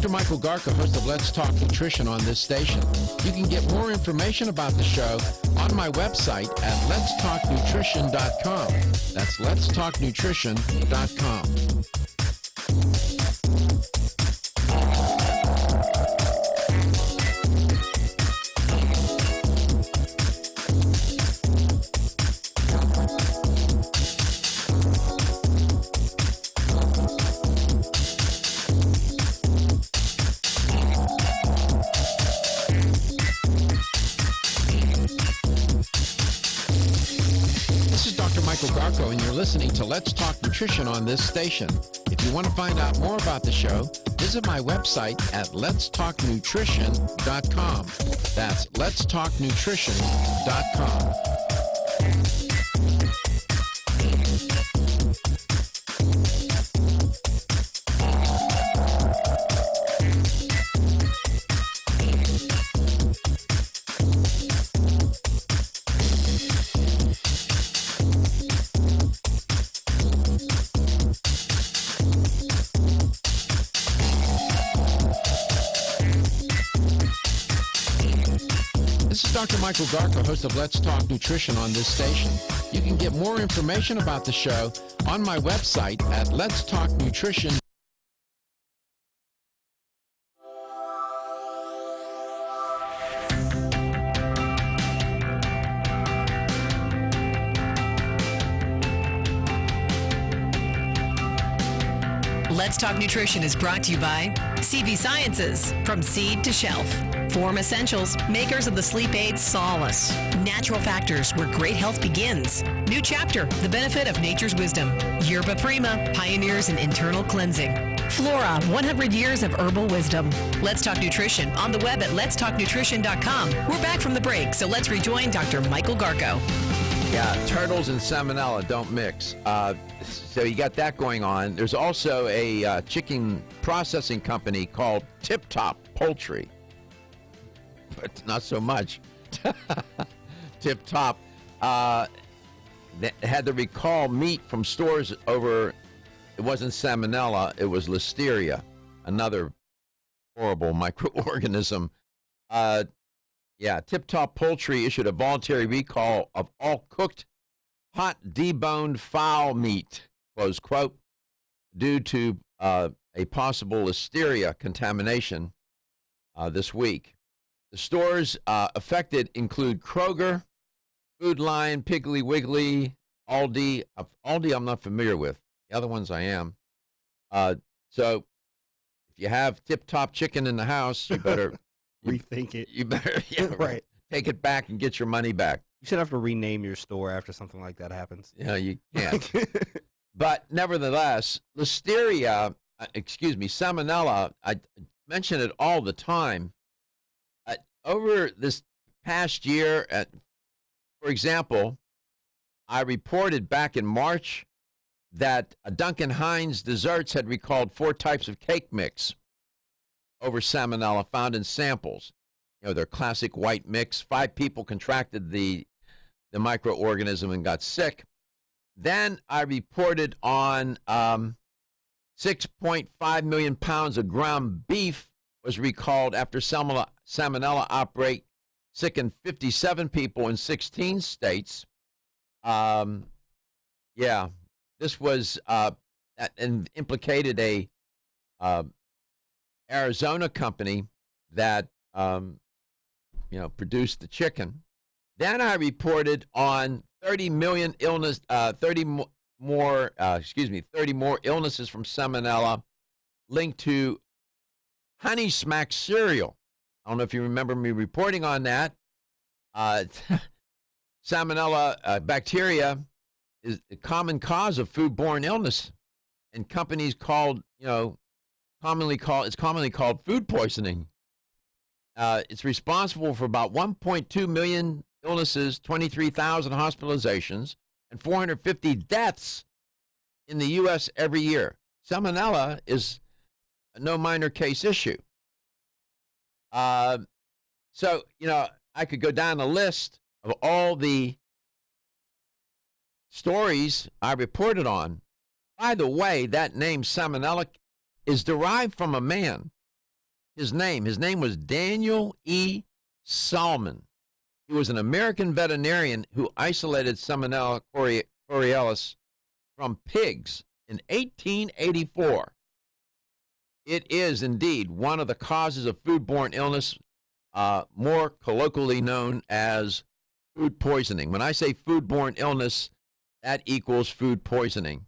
Dr. Michael Garko, host of Let's Talk Nutrition on this station. You can get more information about the show on my website at letstalknutrition.com. That's letstalknutrition.com. Michael Garko, and you're listening to Let's Talk Nutrition on this station. If you want to find out more about the show, visit my website at letstalknutrition.com. That's letstalknutrition.com. This is Dr. Michael Garko, host of Let's Talk Nutrition on this station. You can get more information about the show on my website at letstalknutrition.com. Let's Talk Nutrition is brought to you by CV Sciences, from seed to shelf. Form Essentials, makers of the sleep aid Solace. Natural Factors, where great health begins. New Chapter, the benefit of nature's wisdom. Yerba Prima, pioneers in internal cleansing. Flora, 100 years of herbal wisdom. Let's Talk Nutrition, on the web at letstalknutrition.com. We're back from the break, so let's rejoin Dr. Michael Garko. Yeah, turtles and salmonella don't mix. So you got that going on. There's also a chicken processing company called Tip Top Poultry, but not so much. Tip Top had to recall meat from stores over. It wasn't salmonella; it was listeria, another horrible microorganism. Yeah, Tip Top Poultry issued a voluntary recall of all cooked, hot, deboned fowl meat, close quote, due to a possible listeria contamination this week. The stores affected include Kroger, Food Lion, Piggly Wiggly, Aldi. Aldi I'm not familiar with. The other ones I am. So if you have Tip Top chicken in the house, you better... Rethink it. You better right. Take it back and get your money back. You should have to rename your store after something like that happens. Yeah, you can't. But nevertheless, salmonella, I mention it all the time. Over this past year, for example, I reported back in March that Duncan Hines Desserts had recalled 4 types of cake mix over salmonella found in samples. You know, their classic white mix. 5 people contracted the microorganism and got sick. Then I reported on 6.5 million pounds of ground beef was recalled after salmonella outbreak, sickened 57 people in 16 states. Yeah, this was and implicated a Arizona company that produced the chicken. Then I reported on 30 more illnesses from salmonella linked to Honey Smack cereal. I don't know if you remember me reporting on that. Salmonella bacteria is a common cause of foodborne illness, and companies commonly called food poisoning. It's responsible for about 1.2 million illnesses, 23,000 hospitalizations, and 450 deaths in the U.S. every year. Salmonella is no minor case issue. So, I could go down a list of all the stories I reported on. By the way, that name salmonella is derived from a man His name was Daniel E. Salmon. He was an American veterinarian who isolated Salmonella corealis from pigs in 1884. It is indeed one of the causes of foodborne illness, more colloquially known as food poisoning. When I say foodborne illness, that equals food poisoning.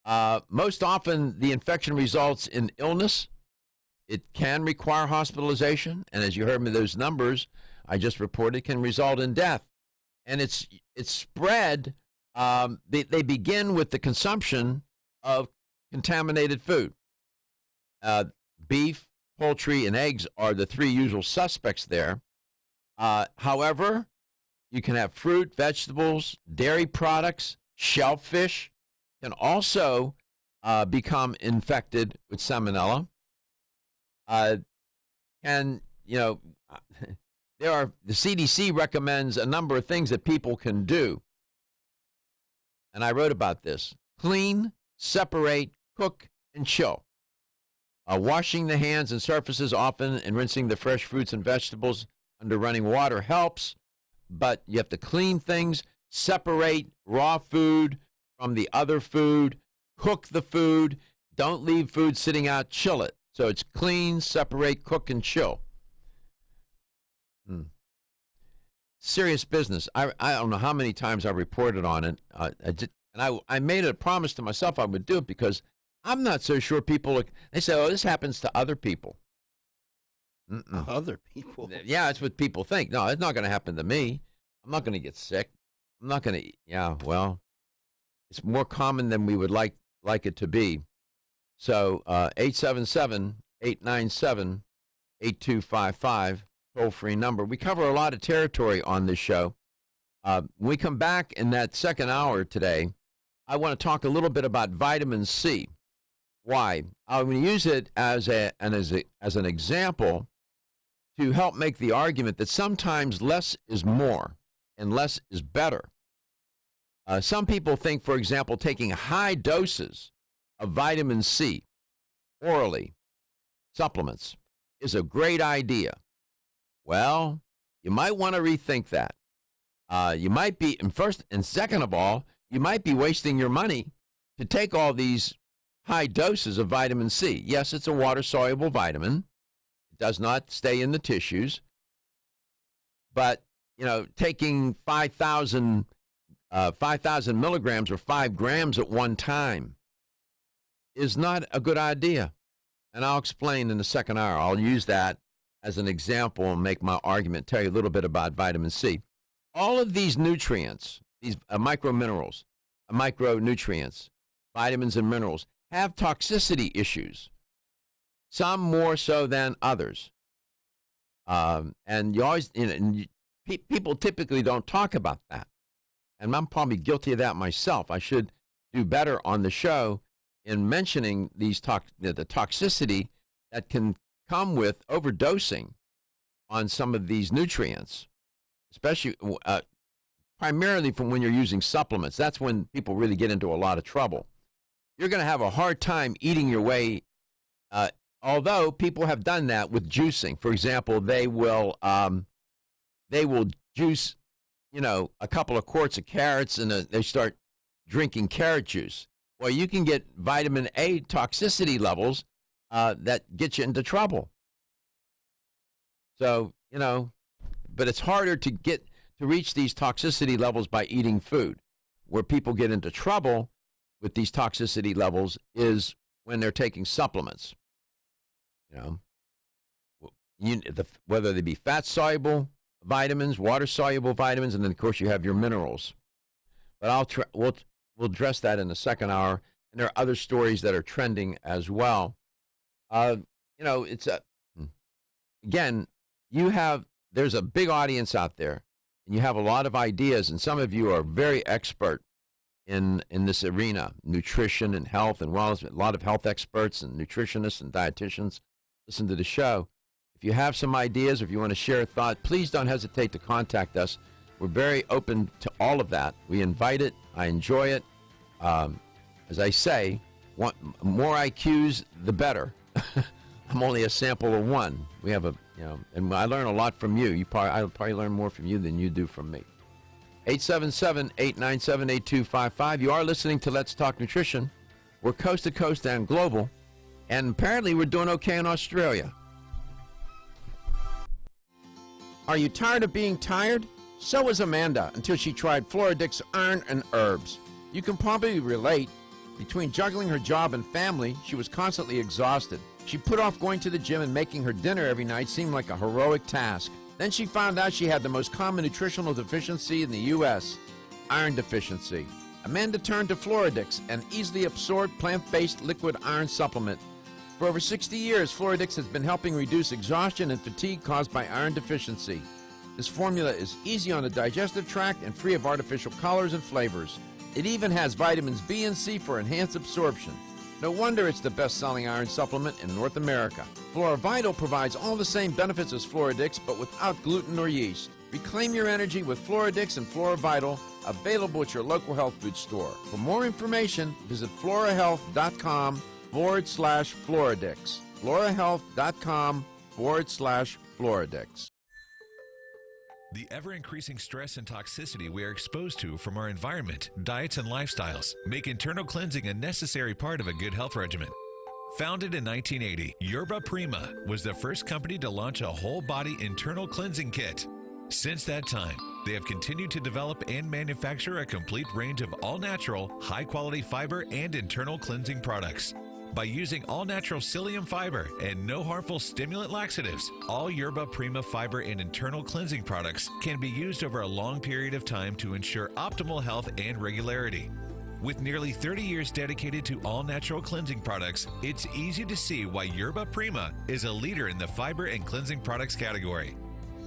Most often, the infection results in illness. It can require hospitalization, and as you heard me, those numbers I just reported can result in death. And it's spread. They begin with the consumption of contaminated food. Beef, poultry, and eggs are the three usual suspects there. However, you can have fruit, vegetables, dairy products, shellfish can also become infected with salmonella. The CDC recommends a number of things that people can do. And I wrote about this. Clean, separate, cook, and chill. Washing the hands and surfaces often and rinsing the fresh fruits and vegetables under running water helps, but you have to clean things, separate raw food from the other food, cook the food, don't leave food sitting out, chill it. So it's clean, separate, cook, and chill. Serious business. I don't know how many times I reported on it. I made a promise to myself I would do it because I'm not so sure people, they say, oh, this happens to other people. Other people? Yeah, that's what people think. No, it's not going to happen to me. I'm not going to get sick. I'm not going to, well, it's more common than we would like it to be. So 877-897-8255, toll-free number. We cover a lot of territory on this show. When we come back in that second hour today, I want to talk a little bit about vitamin C. Why? I'm going to use it as an example to help make the argument that sometimes less is more and less is better. Some people think, for example, taking high doses of vitamin C orally, supplements, is a great idea. Well, you might want to rethink that. You might be, and first and second of all, you might be wasting your money to take all these high doses of vitamin C. Yes, it's a water-soluble vitamin. It does not stay in the tissues. But, taking 5,000 milligrams or 5 grams at one time is not a good idea. And I'll explain in the second hour. I'll use that as an example and make my argument, tell you a little bit about vitamin C. All of these nutrients, these microminerals, micronutrients, vitamins and minerals, have toxicity issues, some more so than others. And you always, people typically don't talk about that. And I'm probably guilty of that myself. I should do better on the show in mentioning these the toxicity that can come with overdosing on some of these nutrients, especially primarily from when you're using supplements. That's when people really get into a lot of trouble. You're going to have a hard time eating your way, although people have done that with juicing. For example, they will juice, a couple of quarts of carrots and they start drinking carrot juice. Well, you can get vitamin A toxicity levels that get you into trouble. So, but it's harder to reach these toxicity levels by eating food. Where people get into trouble with these toxicity levels is when they're taking supplements. Whether they be fat-soluble vitamins, water-soluble vitamins, and then, of course, you have your minerals. But we'll address that in the second hour, and there are other stories that are trending as well. There's a big audience out there, and you have a lot of ideas, and some of you are very expert in this arena, nutrition and health and wellness. A lot of health experts and nutritionists and dietitians listen to the show. If you have some ideas, or if you want to share a thought, please don't hesitate to contact us. We're very open to all of that. We invite it. I enjoy it. As I say, more IQs, the better. I'm only a sample of one. We have and I learn a lot from you. I'll probably learn more from you than you do from me. 877-897-8255. You are listening to Let's Talk Nutrition. We're coast to coast and global, and apparently we're doing okay in Australia. Are you tired of being tired? So was Amanda until she tried Floridix Iron and Herbs. You can probably relate. Between juggling her job and family, she was constantly exhausted. She put off going to the gym, and making her dinner every night seemed like a heroic task. Then she found out she had the most common nutritional deficiency in the U.S., iron deficiency. Amanda turned to Floridix, an easily absorbed plant-based liquid iron supplement. For over 60 years, Floridix has been helping reduce exhaustion and fatigue caused by iron deficiency. This formula is easy on the digestive tract and free of artificial colors and flavors. It even has vitamins B and C for enhanced absorption. No wonder it's the best-selling iron supplement in North America. FloraVital provides all the same benefits as Floridix, but without gluten or yeast. Reclaim your energy with Floridix and FloraVital, available at your local health food store. For more information, visit florahealth.com/Floridix. florahealth.com/Floridix. The ever-increasing stress and toxicity we are exposed to from our environment, diets, and lifestyles make internal cleansing a necessary part of a good health regimen. Founded in 1980, Yerba Prima was the first company to launch a whole-body internal cleansing kit. Since that time, they have continued to develop and manufacture a complete range of all-natural, high-quality fiber and internal cleansing products. By using all-natural psyllium fiber and no harmful stimulant laxatives, all Yerba Prima fiber and internal cleansing products can be used over a long period of time to ensure optimal health and regularity. With nearly 30 years dedicated to all-natural cleansing products, it's easy to see why Yerba Prima is a leader in the fiber and cleansing products category.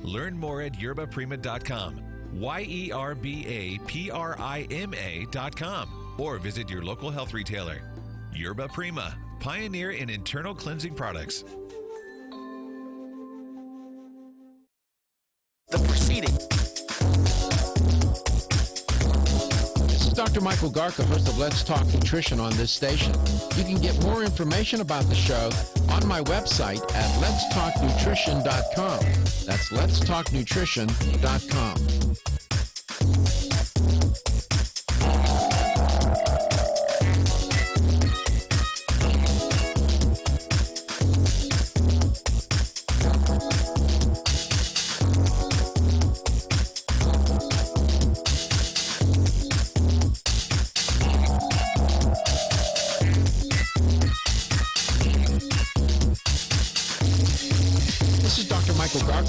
Learn more at yerbaprima.com, YERBAPRIMA.com, or visit your local health retailer. Yerba Prima, pioneer in internal cleansing products. The proceeding. This is Dr. Michael Garka, host of Let's Talk Nutrition on this station. You can get more information about the show on my website at letstalknutrition.com. That's letstalknutrition.com.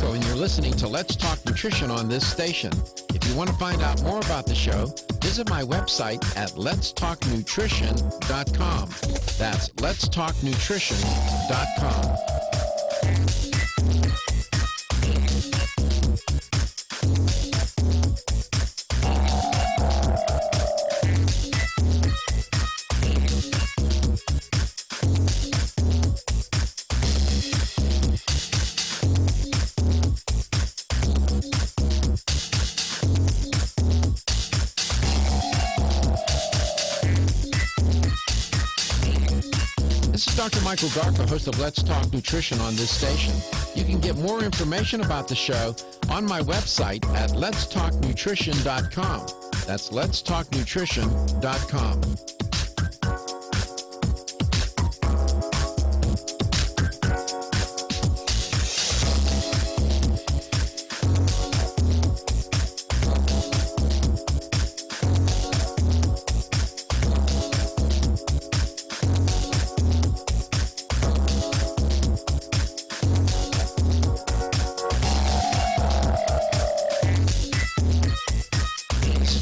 And you're listening to Let's Talk Nutrition on this station. If you want to find out more about the show, visit my website at letstalknutrition.com. That's letstalknutrition.com. Dr. Michael Garka, host of Let's Talk Nutrition on this station. You can get more information about the show on my website at letstalknutrition.com. That's letstalknutrition.com.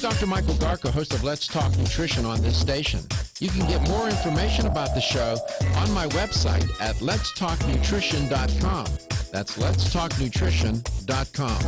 Dr. Michael Garka, host of Let's Talk Nutrition on this station. You can get more information about the show on my website at letstalknutrition.com. That's letstalknutrition.com.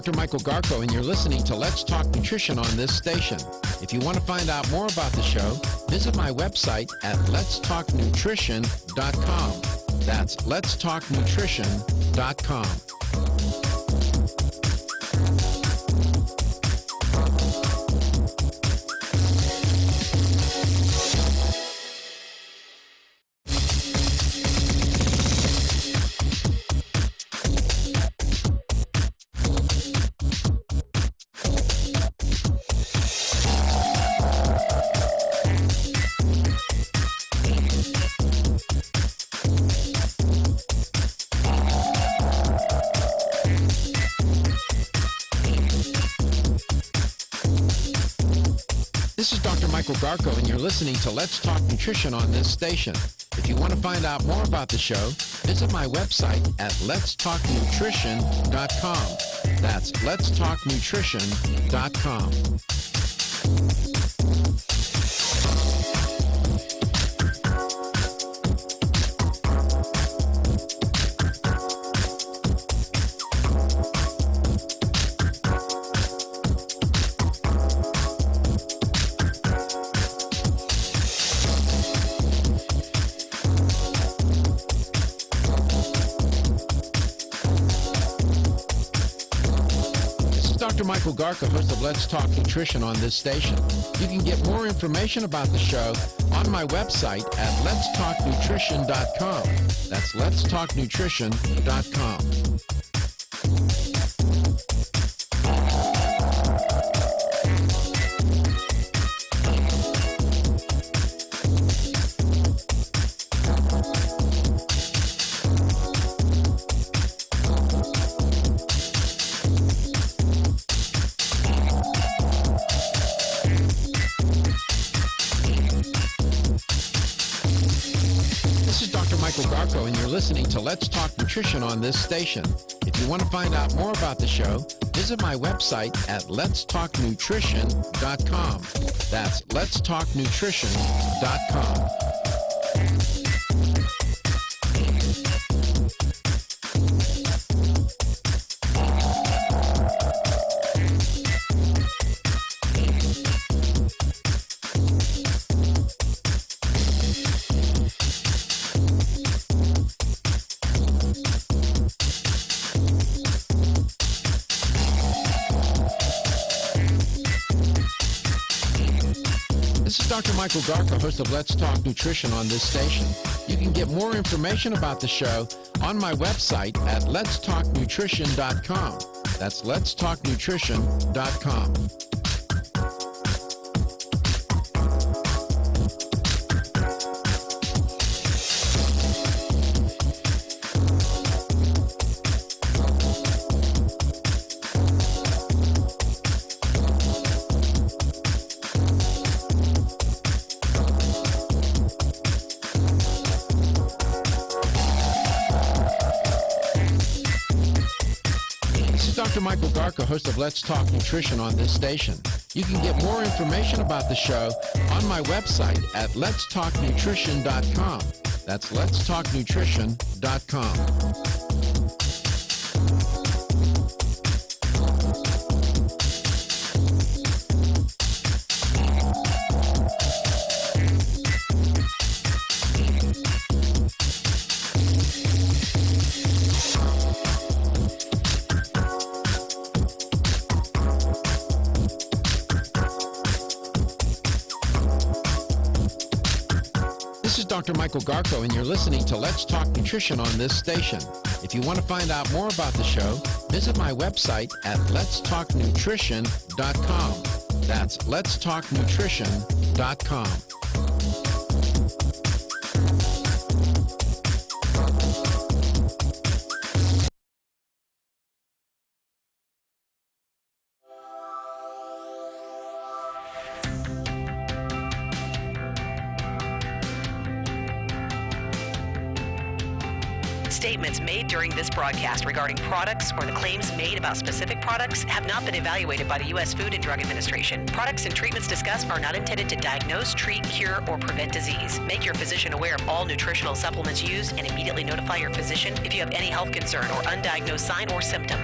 Dr. Michael Garko, and you're listening to Let's Talk Nutrition on this station. If you want to find out more about the show, visit my website at letstalknutrition.com. That's letstalknutrition.com. This is Dr. Michael Garko, and you're listening to Let's Talk Nutrition on this station. If you want to find out more about the show, visit my website at letstalknutrition.com. That's letstalknutrition.com. Dr. Michael Garko, host of Let's Talk Nutrition on this station. You can get more information about the show on my website at letstalknutrition.com. That's letstalknutrition.com. Michael Garko, and you're listening to Let's Talk Nutrition on this station. If you want to find out more about the show, visit my website at letstalknutrition.com. That's letstalknutrition.com. This is Dr. Michael Garko, host of Let's Talk Nutrition on this station. You can get more information about the show on my website at letstalknutrition.com. That's letstalknutrition.com. Dr. Michael Garko, host of Let's Talk Nutrition on this station. You can get more information about the show on my website at letstalknutrition.com. That's letstalknutrition.com. This is Dr. Michael Garko, and you're listening to Let's Talk Nutrition on this station. If you want to find out more about the show, visit my website at letstalknutrition.com. That's letstalknutrition.com. Statements made during this broadcast regarding products or the claims made about specific products have not been evaluated by the U.S. Food and Drug Administration. Products and treatments discussed are not intended to diagnose, treat, cure, or prevent disease. Make your physician aware of all nutritional supplements used and immediately notify your physician if you have any health concern or undiagnosed sign or symptom.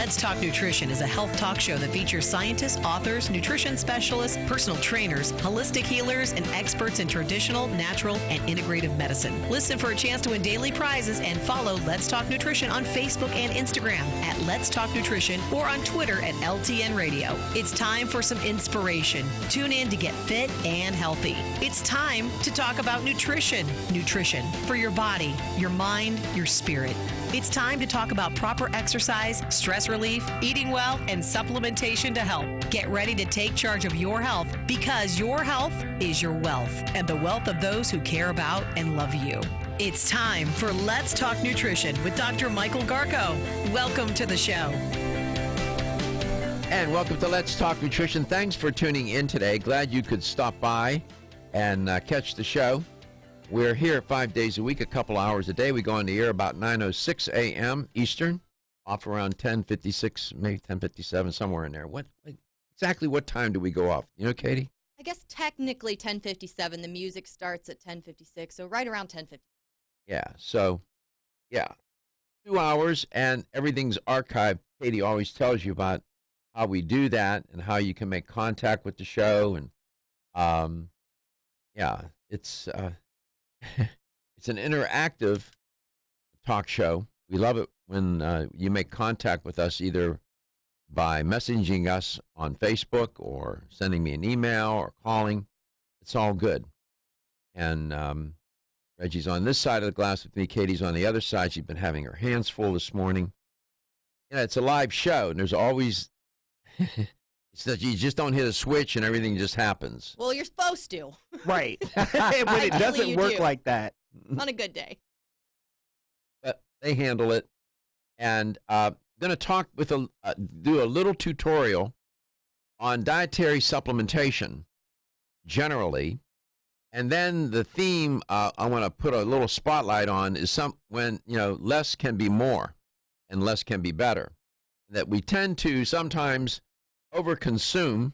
Let's Talk Nutrition is a health talk show that features scientists, authors, nutrition specialists, personal trainers, holistic healers, and experts in traditional, natural, and integrative medicine. Listen for a chance to win daily prizes and follow Let's Talk Nutrition on Facebook and Instagram at Let's Talk Nutrition or on Twitter at LTN Radio. It's time for some inspiration. Tune in to get fit and healthy. It's time to talk about nutrition. Nutrition for your body, your mind, your spirit. It's time to talk about proper exercise, stress relief, eating well, and supplementation to help. Get ready to take charge of your health because your health is your wealth and the wealth of those who care about and love you. It's time for Let's Talk Nutrition with Dr. Michael Garko. Welcome to the show. And welcome to Let's Talk Nutrition. Thanks for tuning in today. Glad you could stop by and catch the show. We're here 5 days a week, a couple hours a day. We go on the air about 9:06 a.m. Eastern, off around 10:56, maybe 10:57, somewhere in there. Exactly what time do we go off? You know, Katie? I guess technically 10:57. The music starts at 10:56, so right around 10:50. Yeah, so, 2 hours, and everything's archived. Katie always tells you about how we do that and how you can make contact with the show. And, it's... it's an interactive talk show. We love it when you make contact with us either by messaging us on Facebook or sending me an email or calling. It's all good. And Reggie's on this side of the glass with me. Katie's on the other side. She's been having her hands full this morning. It's a live show, and there's always... It's that you just don't hit a switch and everything just happens. Well, you're supposed to. Right. But it doesn't work like that. On a good day. But they handle it. And I'm going to talk with do a little tutorial on dietary supplementation generally. And then the theme I want to put a little spotlight on is when less can be more and less can be better. That we tend to sometimes overconsume,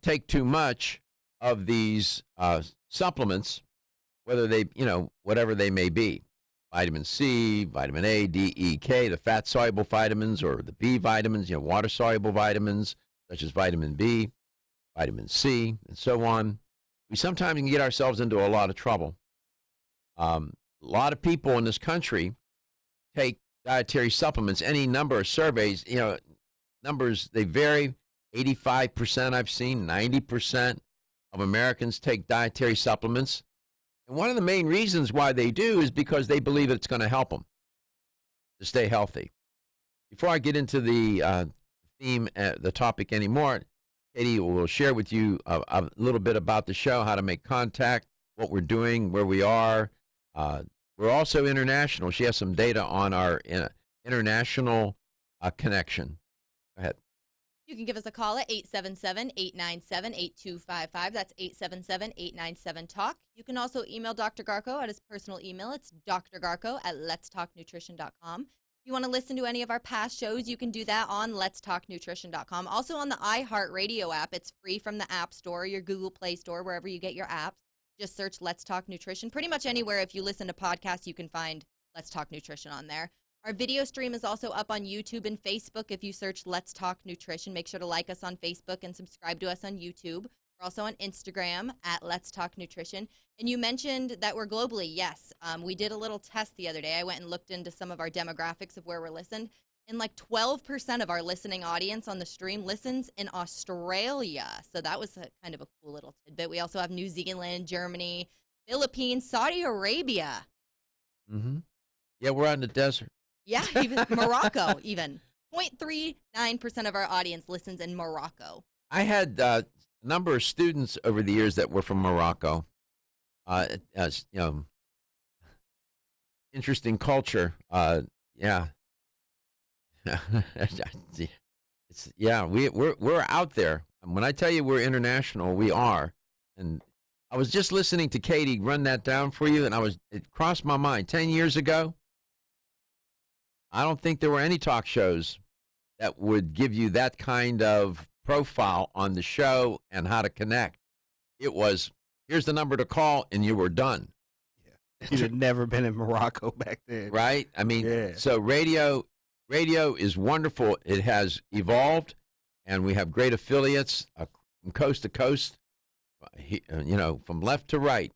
take too much of these supplements, whether they, whatever they may be. Vitamin C, vitamin A, D, E, K, the fat-soluble vitamins or the B vitamins, water-soluble vitamins, such as vitamin B, vitamin C, and so on. We sometimes can get ourselves into a lot of trouble. A lot of people in this country take dietary supplements, any number of surveys, numbers, they vary. 85% I've seen, 90% of Americans take dietary supplements. And one of the main reasons why they do is because they believe it's going to help them to stay healthy. Before I get into the theme, the topic anymore, Katie will share with you a little bit about the show, how to make contact, what we're doing, where we are. We're also international. She has some data on our international connection. Go ahead. You can give us a call at 877-897-8255. That's 877-897-TALK. You can also email Dr. Garko at his personal email. It's drgarko@letstalknutrition.com. If you want to listen to any of our past shows, you can do that on letstalknutrition.com. Also on the iHeartRadio app. It's free from the App Store, your Google Play Store, wherever you get your apps. Just search Let's Talk Nutrition. Pretty much anywhere if you listen to podcasts, you can find Let's Talk Nutrition on there. Our video stream is also up on YouTube and Facebook. If you search Let's Talk Nutrition, make sure to like us on Facebook and subscribe to us on YouTube. We're also on Instagram at Let's Talk Nutrition. And you mentioned that we're globally. Yes, we did a little test the other day. I went and looked into some of our demographics of where we're listened. And like 12% of our listening audience on the stream listens in Australia. So that was kind of a cool little tidbit. We also have New Zealand, Germany, Philippines, Saudi Arabia. Mm-hmm. Yeah, we're out in the desert. Yeah, even Morocco, even. 0.39% of our audience listens in Morocco. I had a number of students over the years that were from Morocco. Interesting culture. Yeah. We're out there. When I tell you we're international, we are. And I was just listening to Katie run that down for you, and it crossed my mind. 10 years ago, I don't think there were any talk shows that would give you that kind of profile on the show and how to connect. It was, here's the number to call, and you were done. Yeah. You'd have never been in Morocco back then. Right? I mean, So radio Radio is wonderful. It has evolved, and we have great affiliates from coast to coast, from left to right.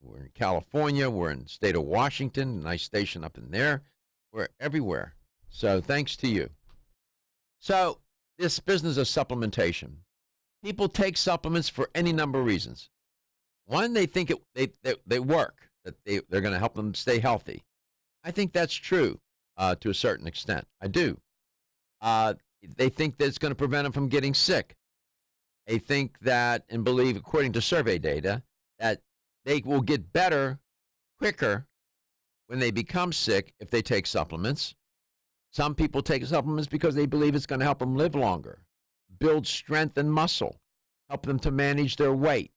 We're in California. We're in the state of Washington, nice station up in there. We're everywhere. So thanks to you. So this business of supplementation. People take supplements for any number of reasons. One, they think they work, that they're going to help them stay healthy. I think that's true to a certain extent. I do. They think that it's going to prevent them from getting sick. They think that and believe, according to survey data, that they will get better quicker when they become sick if they take supplements. Some people take supplements because they believe it's going to help them live longer, build strength and muscle, help them to manage their weight,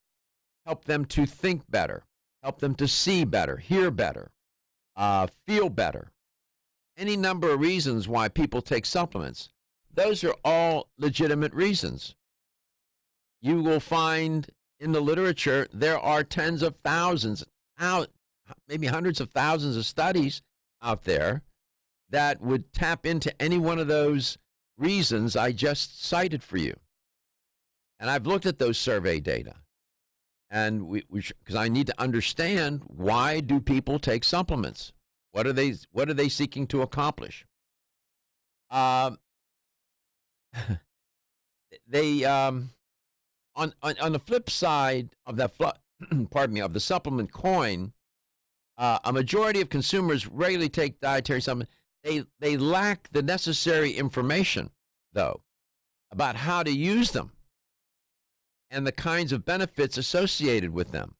help them to think better, help them to see better, hear better, feel better. Any number of reasons why people take supplements. Those are all legitimate reasons. You will find in the literature there are tens of thousands, maybe hundreds of thousands of studies out there that would tap into any one of those reasons I just cited for you. And I've looked at those survey data. And because I need to understand, why do people take supplements? What are they seeking to accomplish? On the flip side of that, of the supplement coin, a majority of consumers regularly take dietary supplements. They lack the necessary information, though, about how to use them and the kinds of benefits associated with them,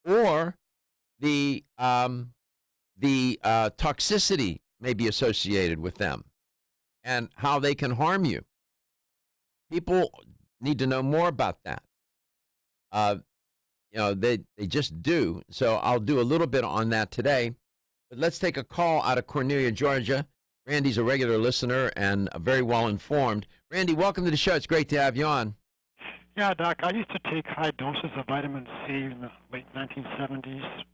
or the toxicity may be associated with them and how they can harm you. People need to know more about that. They just do. So I'll do a little bit on that today. But let's take a call out of Cornelia, Georgia. Randy's a regular listener and very well informed. Randy, welcome to the show. It's great to have you on. Yeah, Doc, I used to take high doses of vitamin C in the late 1970s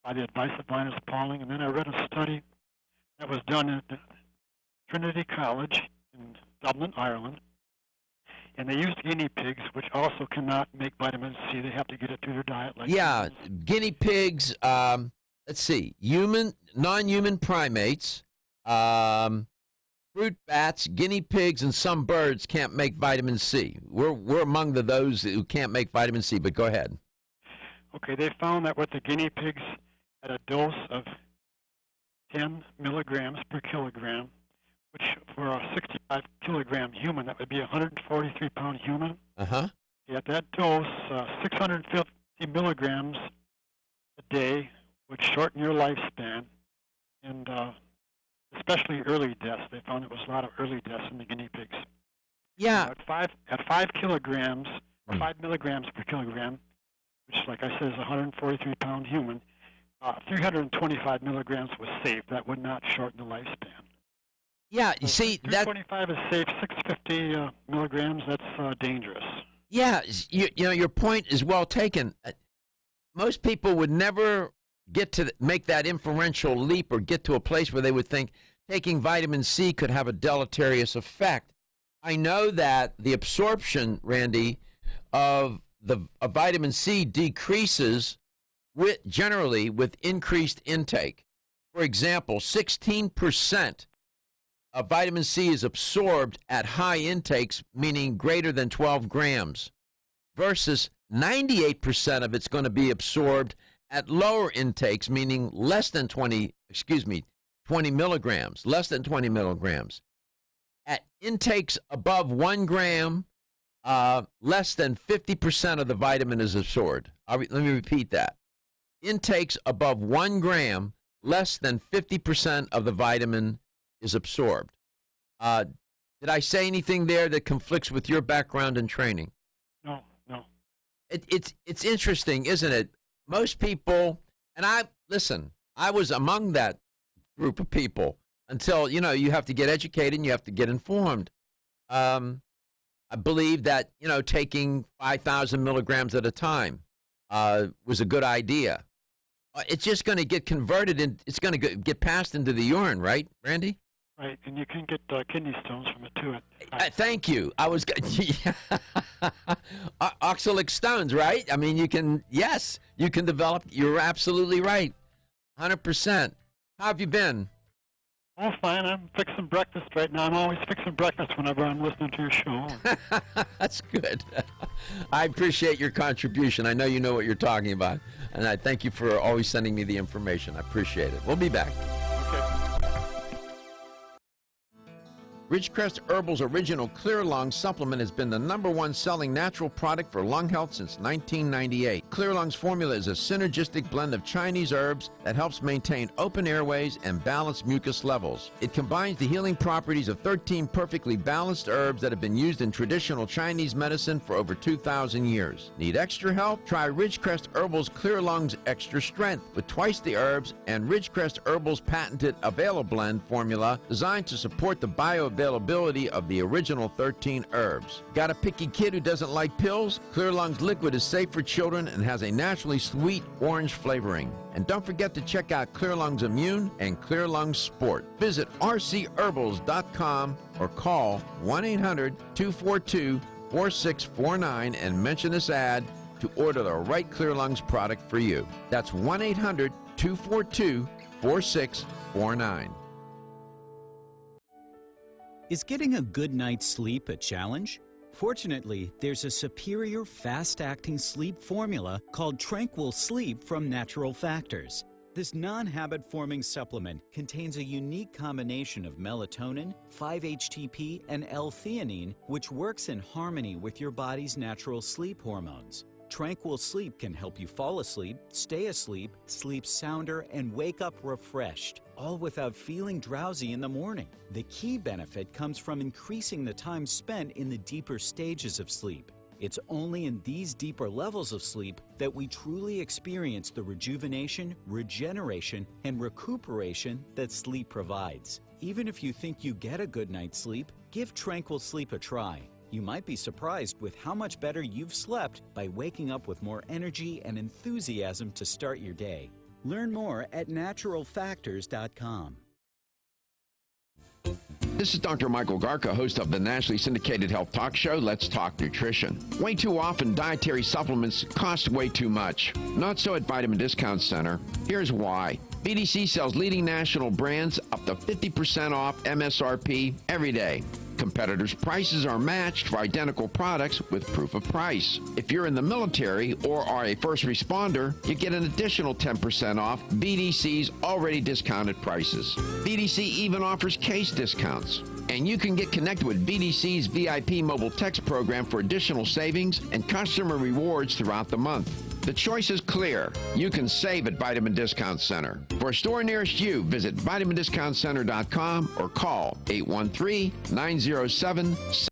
by the advice of Linus Pauling, and then I read a study that was done at Trinity College in Dublin, Ireland, and they used guinea pigs, which also cannot make vitamin C. They have to get it through their diet. Guinea pigs, let's see, non-human primates, fruit bats, guinea pigs, and some birds can't make vitamin C. We're among those who can't make vitamin C, but go ahead. Okay, they found that with the guinea pigs at a dose of 10 milligrams per kilogram, which for a 65-kilogram human, that would be a 143-pound human. Uh-huh. At that dose, 650 milligrams a day would shorten your lifespan, and especially early deaths. They found there was a lot of early deaths in the guinea pigs. Yeah. At 5 kilograms, or 5 milligrams per kilogram, which, like I said, is a 143-pound human, 325 milligrams was safe. That would not shorten the lifespan. Yeah, you see, 325 is safe. 650 milligrams, that's dangerous. Yeah, your point is well taken. Most people would never get to make that inferential leap or get to a place where they would think taking vitamin C could have a deleterious effect. I know that the absorption, Randy, of vitamin C decreases generally with increased intake. For example, 16% of vitamin C is absorbed at high intakes, meaning greater than 12 grams, versus 98% of it's going to be absorbed at lower intakes, meaning less than 20 milligrams, less than 20 milligrams. At intakes above 1 gram, less than 50% of the vitamin is absorbed. Let me repeat that. Intakes above 1 gram, less than 50% of the vitamin is absorbed. Did I say anything there that conflicts with your background and training? No. It's interesting, isn't it? Most people, and I was among that group of people until, you have to get educated and you have to get informed. I believe that, taking 5,000 milligrams at a time was a good idea. It's just going to get converted, and it's going to get passed into the urine, right, Randy? Right, and you can get kidney stones from it too. Thank you. I was oxalic stones, right? I mean, you can develop. You're absolutely right, 100%. How have you been? Oh, fine. I'm fixing breakfast right now. I'm always fixing breakfast whenever I'm listening to your show. That's good. I appreciate your contribution. I know you know what you're talking about, and I thank you for always sending me the information. I appreciate it. We'll be back. Ridgecrest Herbal's original Clear Lung supplement has been the #1 selling natural product for lung health since 1998. Clear Lung's formula is a synergistic blend of Chinese herbs that helps maintain open airways and balance mucus levels. It combines the healing properties of 13 perfectly balanced herbs that have been used in traditional Chinese medicine for over 2,000 years. Need extra help? Try Ridgecrest Herbal's Clear Lung's Extra Strength with twice the herbs and Ridgecrest Herbal's patented Avail-Blend formula designed to support the bioavailability of the original 13 herbs. Got a picky kid who doesn't like pills? Clear Lung's liquid is safe for children and has a naturally sweet orange flavoring. And don't forget to check out Clear Lung's Immune and Clear Lung's Sport. Visit rcherbals.com or call 1-800-242-4649 and mention this ad to order the right Clear Lungs product for you. That's 1-800-242-4649. Is getting a good night's sleep a challenge? Fortunately, there's a superior fast-acting sleep formula called Tranquil Sleep from Natural Factors. This non-habit-forming supplement contains a unique combination of melatonin, 5-HTP, and L-theanine, which works in harmony with your body's natural sleep hormones. Tranquil Sleep can help you fall asleep, stay asleep, sleep sounder, and wake up refreshed, all without feeling drowsy in the morning. The key benefit comes from increasing the time spent in the deeper stages of sleep. It's only in these deeper levels of sleep that we truly experience the rejuvenation, regeneration, and recuperation that sleep provides. Even if you think you get a good night's sleep, give Tranquil Sleep a try. You might be surprised with how much better you've slept by waking up with more energy and enthusiasm to start your day. Learn more at naturalfactors.com. This is Dr. Michael Garka, host of the nationally syndicated health talk show, Let's Talk Nutrition. Way too often, dietary supplements cost way too much. Not so at Vitamin Discount Center. Here's why. BDC sells leading national brands up to 50% off MSRP every day. Competitors' prices are matched for identical products with proof of price. If you're in the military or are a first responder, you get an additional 10% off BDC's already discounted prices. BDC even offers case discounts. And you can get connected with BDC's VIP mobile text program for additional savings and customer rewards throughout the month. The choice is clear. You can save at Vitamin Discount Center. For a store nearest you, visit vitamindiscountcenter.com or call 813-907.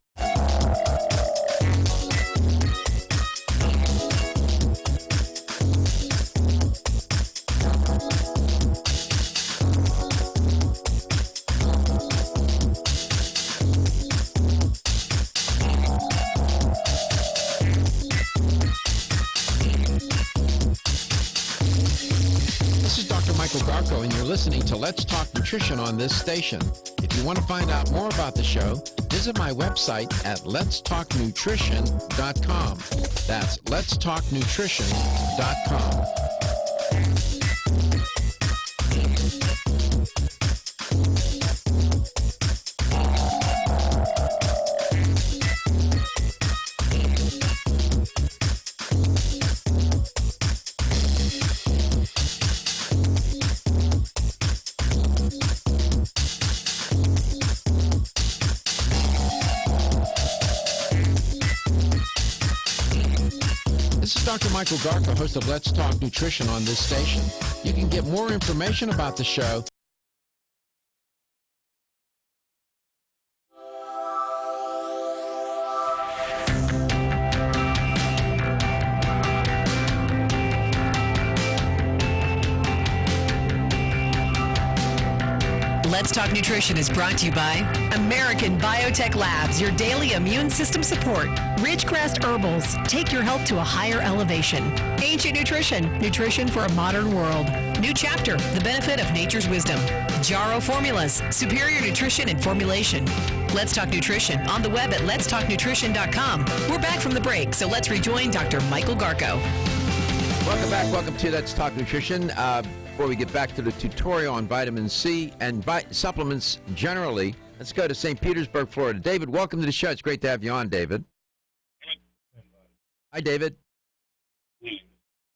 And you're listening to Let's Talk Nutrition on this station. If you want to find out more about the show, visit my website at letstalknutrition.com. That's letstalknutrition.com. Dr. Michael Garka, host of Let's Talk Nutrition on this station. You can get more information about the show. Let's Talk Nutrition is brought to you by American Biotech Labs, your daily immune system support. Ridgecrest Herbals, take your health to a higher elevation. Ancient Nutrition, nutrition for a modern world. New Chapter, the benefit of nature's wisdom. Jarrow Formulas, superior nutrition and formulation. Let's Talk Nutrition on the web at letstalknutrition.com. We're back from the break, so let's rejoin Dr. Michael Garko. Welcome back. Welcome to Let's Talk Nutrition. Before we get back to the tutorial on vitamin C and supplements generally, let's go to St. Petersburg, Florida. David, welcome to the show. It's great to have you on, David. Hi, David.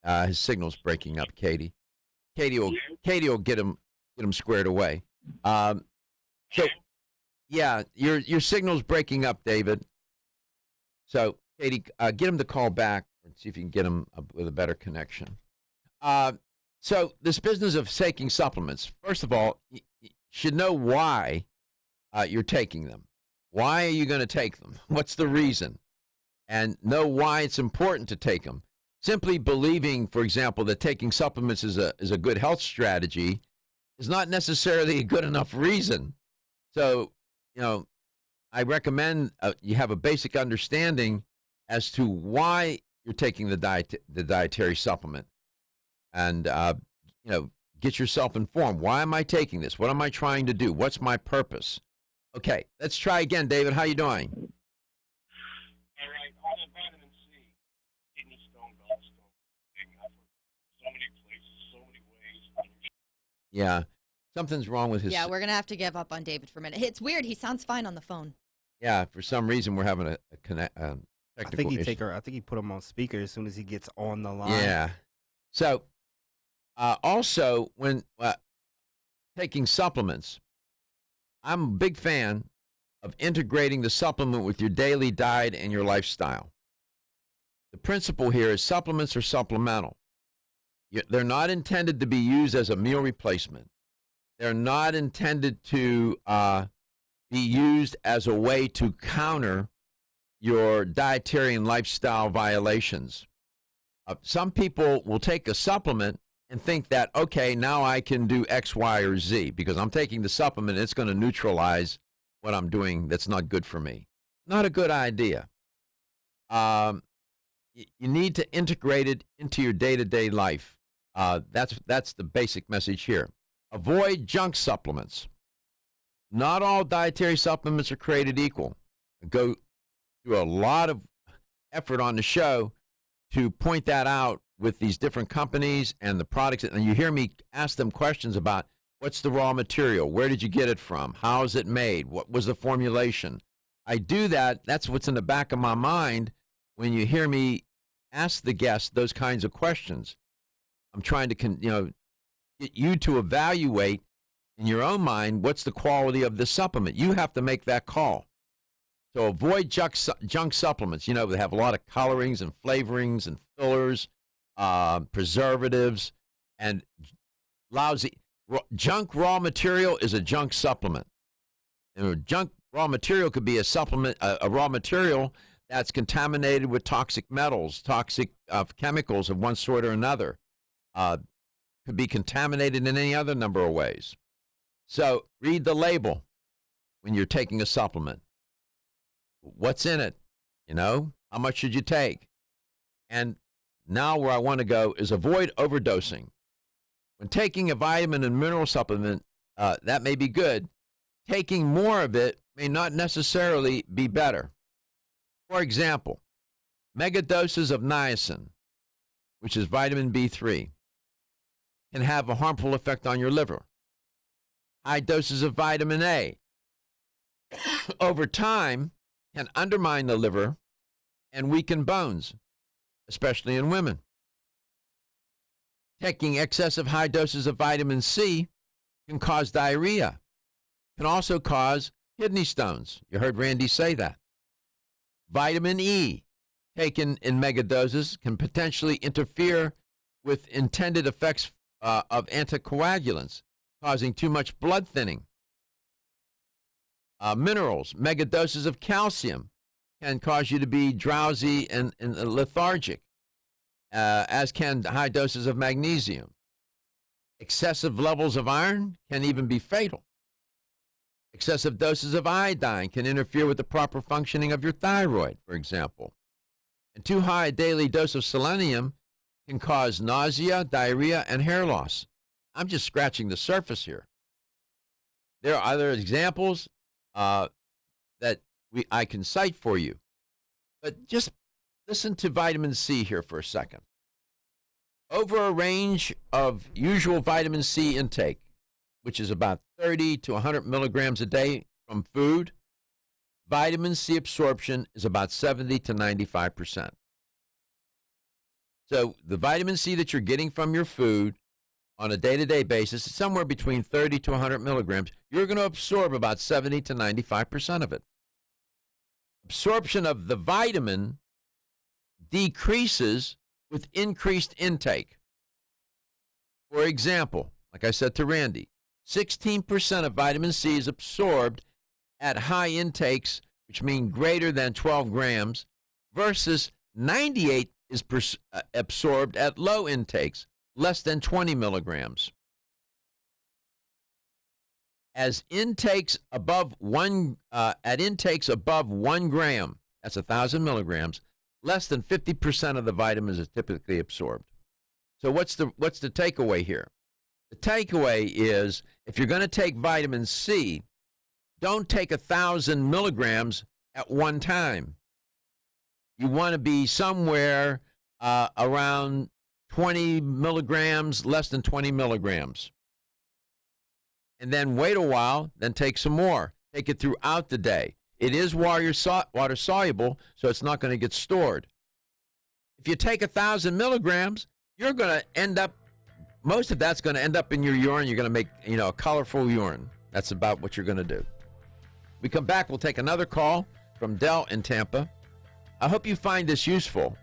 His signal's breaking up, Katie. Katie will get him squared away. Yeah, your signal's breaking up, David. So, Katie, get him to call back and see if you can get him with a better connection. So, this business of taking supplements, first of all, you should know why you're taking them. Why are you going to take them? What's the reason? And know why it's important to take them. Simply believing, for example, that taking supplements is a good health strategy is not necessarily a good enough reason. So, I recommend you have a basic understanding as to why you're taking the dietary supplement. And, get yourself informed. Why am I taking this? What am I trying to do? What's my purpose? Okay, let's try again, David. How you doing? All right, all the vitamin C, kidney stone, gallstone, so many places, so many ways. Yeah, something's wrong with his. Yeah, we're going to have to give up on David for a minute. It's weird. He sounds fine on the phone. Yeah, for some reason we're having a technical I think he put him on speaker as soon as he gets on the line. Yeah. So, also, when taking supplements, I'm a big fan of integrating the supplement with your daily diet and your lifestyle. The principle here is supplements are supplemental. They're not intended to be used as a meal replacement. They're not intended to be used as a way to counter your dietary and lifestyle violations. Some people will take a supplement and think that, okay, now I can do X, Y, or Z because I'm taking the supplement. It's going to neutralize what I'm doing that's not good for me. Not a good idea. You need to integrate it into your day-to-day life. That's the basic message here. Avoid junk supplements. Not all dietary supplements are created equal. Go through a lot of effort on the show to point that out with these different companies and the products. And you hear me ask them questions about what's the raw material? Where did you get it from? How is it made? What was the formulation? I do that. That's what's in the back of my mind when you hear me ask the guests those kinds of questions. I'm trying to get you to evaluate in your own mind what's the quality of the supplement. You have to make that call. So avoid junk supplements. They have a lot of colorings and flavorings and fillers, preservatives, and lousy. Junk raw material is a junk supplement. And junk raw material could be a supplement, a raw material that's contaminated with toxic metals, toxic chemicals of one sort or another. Could be contaminated in any other number of ways. So read the label when you're taking a supplement. What's in it? How much should you take? And now where I want to go is avoid overdosing. When taking a vitamin and mineral supplement, that may be good. Taking more of it may not necessarily be better. For example, mega doses of niacin, which is vitamin B3, can have a harmful effect on your liver. High doses of vitamin A over time can undermine the liver and weaken bones, especially in women. Taking excessive high doses of vitamin C can cause diarrhea, can also cause kidney stones. You heard Randy say that. Vitamin E, taken in megadoses, can potentially interfere with intended effects of anticoagulants, causing too much blood thinning. Minerals, megadoses of calcium can cause you to be drowsy and lethargic, as can high doses of magnesium. Excessive levels of iron can even be fatal. Excessive doses of iodine can interfere with the proper functioning of your thyroid, for example. And too high a daily dose of selenium can cause nausea, diarrhea, and hair loss. I'm just scratching the surface here. There are other examples that I can cite for you. But just listen to vitamin C here for a second. Over a range of usual vitamin C intake, which is about 30 to 100 milligrams a day from food, vitamin C absorption is about 70 to 95%. So the vitamin C that you're getting from your food on a day-to-day basis is somewhere between 30 to 100 milligrams. You're going to absorb about 70 to 95% of it. Absorption of the vitamin decreases with increased intake. For example, like I said to Randy, 16% of vitamin C is absorbed at high intakes, which mean greater than 12 grams, versus 98 is absorbed at low intakes, less than 20 milligrams. At intakes above 1 gram, that's 1,000 milligrams, less than 50% of the vitamins is typically absorbed. So what's the takeaway here? The takeaway is if you're going to take vitamin C, don't take 1,000 milligrams at one time. You want to be somewhere around 20 milligrams, less than 20 milligrams. And then wait a while, then take some more. Take it throughout the day. It is water soluble, so it's not going to get stored. If you take 1,000 milligrams, you're going to end up, most of that's going to end up in your urine. You're going to make, a colorful urine. That's about what you're going to do. We come back, we'll take another call from Dell in Tampa. I hope you find this useful.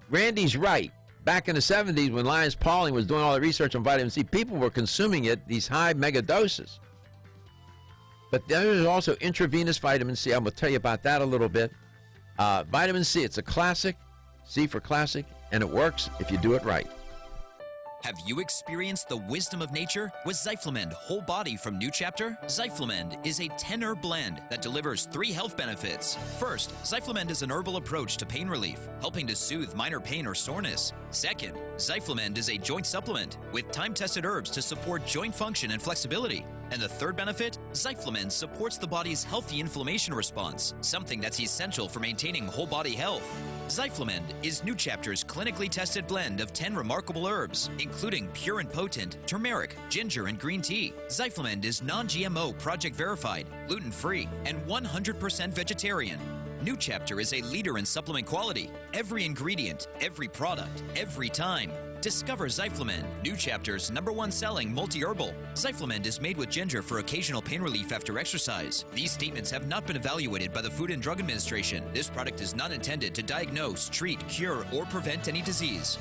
Randy's right. Back in the 70s, when Linus Pauling was doing all the research on vitamin C, people were consuming it, these high mega doses. But there is also intravenous vitamin C. I'm going to tell you about that a little bit. Vitamin C, it's a classic, C for classic, and it works if you do it right. Have you experienced the wisdom of nature with Zyflamend Whole Body from New Chapter? Zyflamend is a 10-herb blend that delivers 3 health benefits. First, Zyflamend is an herbal approach to pain relief, helping to soothe minor pain or soreness. Second, Zyflamend is a joint supplement with time-tested herbs to support joint function and flexibility. And the third benefit, Zyflamend supports the body's healthy inflammation response, something that's essential for maintaining whole body health. Zyflamend is New Chapter's clinically tested blend of 10 remarkable herbs, including pure and potent turmeric, ginger, and green tea. Zyflamend is non-GMO, project verified, gluten-free, and 100% vegetarian. New Chapter is a leader in supplement quality. Every ingredient, every product, every time. Discover Zyflamend, New Chapter's #1 selling multi-herbal. Zyflamend is made with ginger for occasional pain relief after exercise. These statements have not been evaluated by the Food and Drug Administration. This product is not intended to diagnose, treat, cure, or prevent any disease.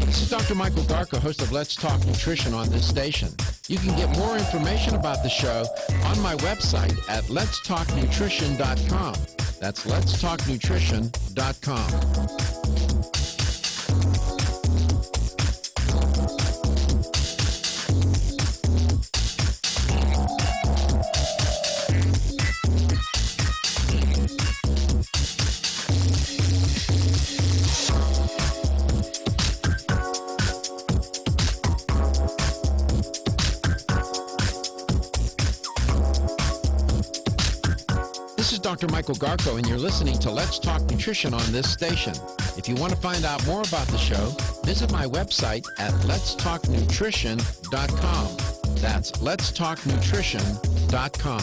This is Dr. Michael Garko, host of Let's Talk Nutrition on this station. You can get more information about the show on my website at letstalknutrition.com. That's letstalknutrition.com. This is Dr. Michael Garko, and you're listening to Let's Talk Nutrition on this station. If you want to find out more about the show, visit my website at letstalknutrition.com. That's letstalknutrition.com.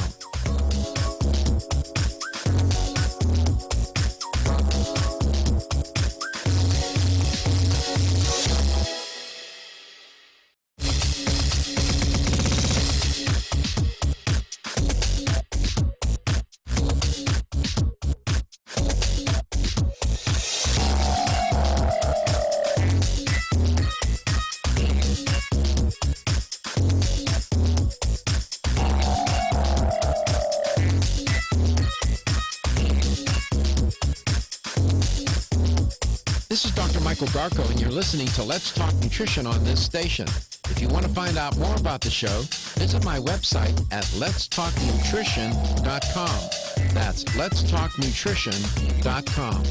This is Dr. Michael Garko, and you're listening to Let's Talk Nutrition on this station. If you want to find out more about the show, visit my website at letstalknutrition.com. That's letstalknutrition.com.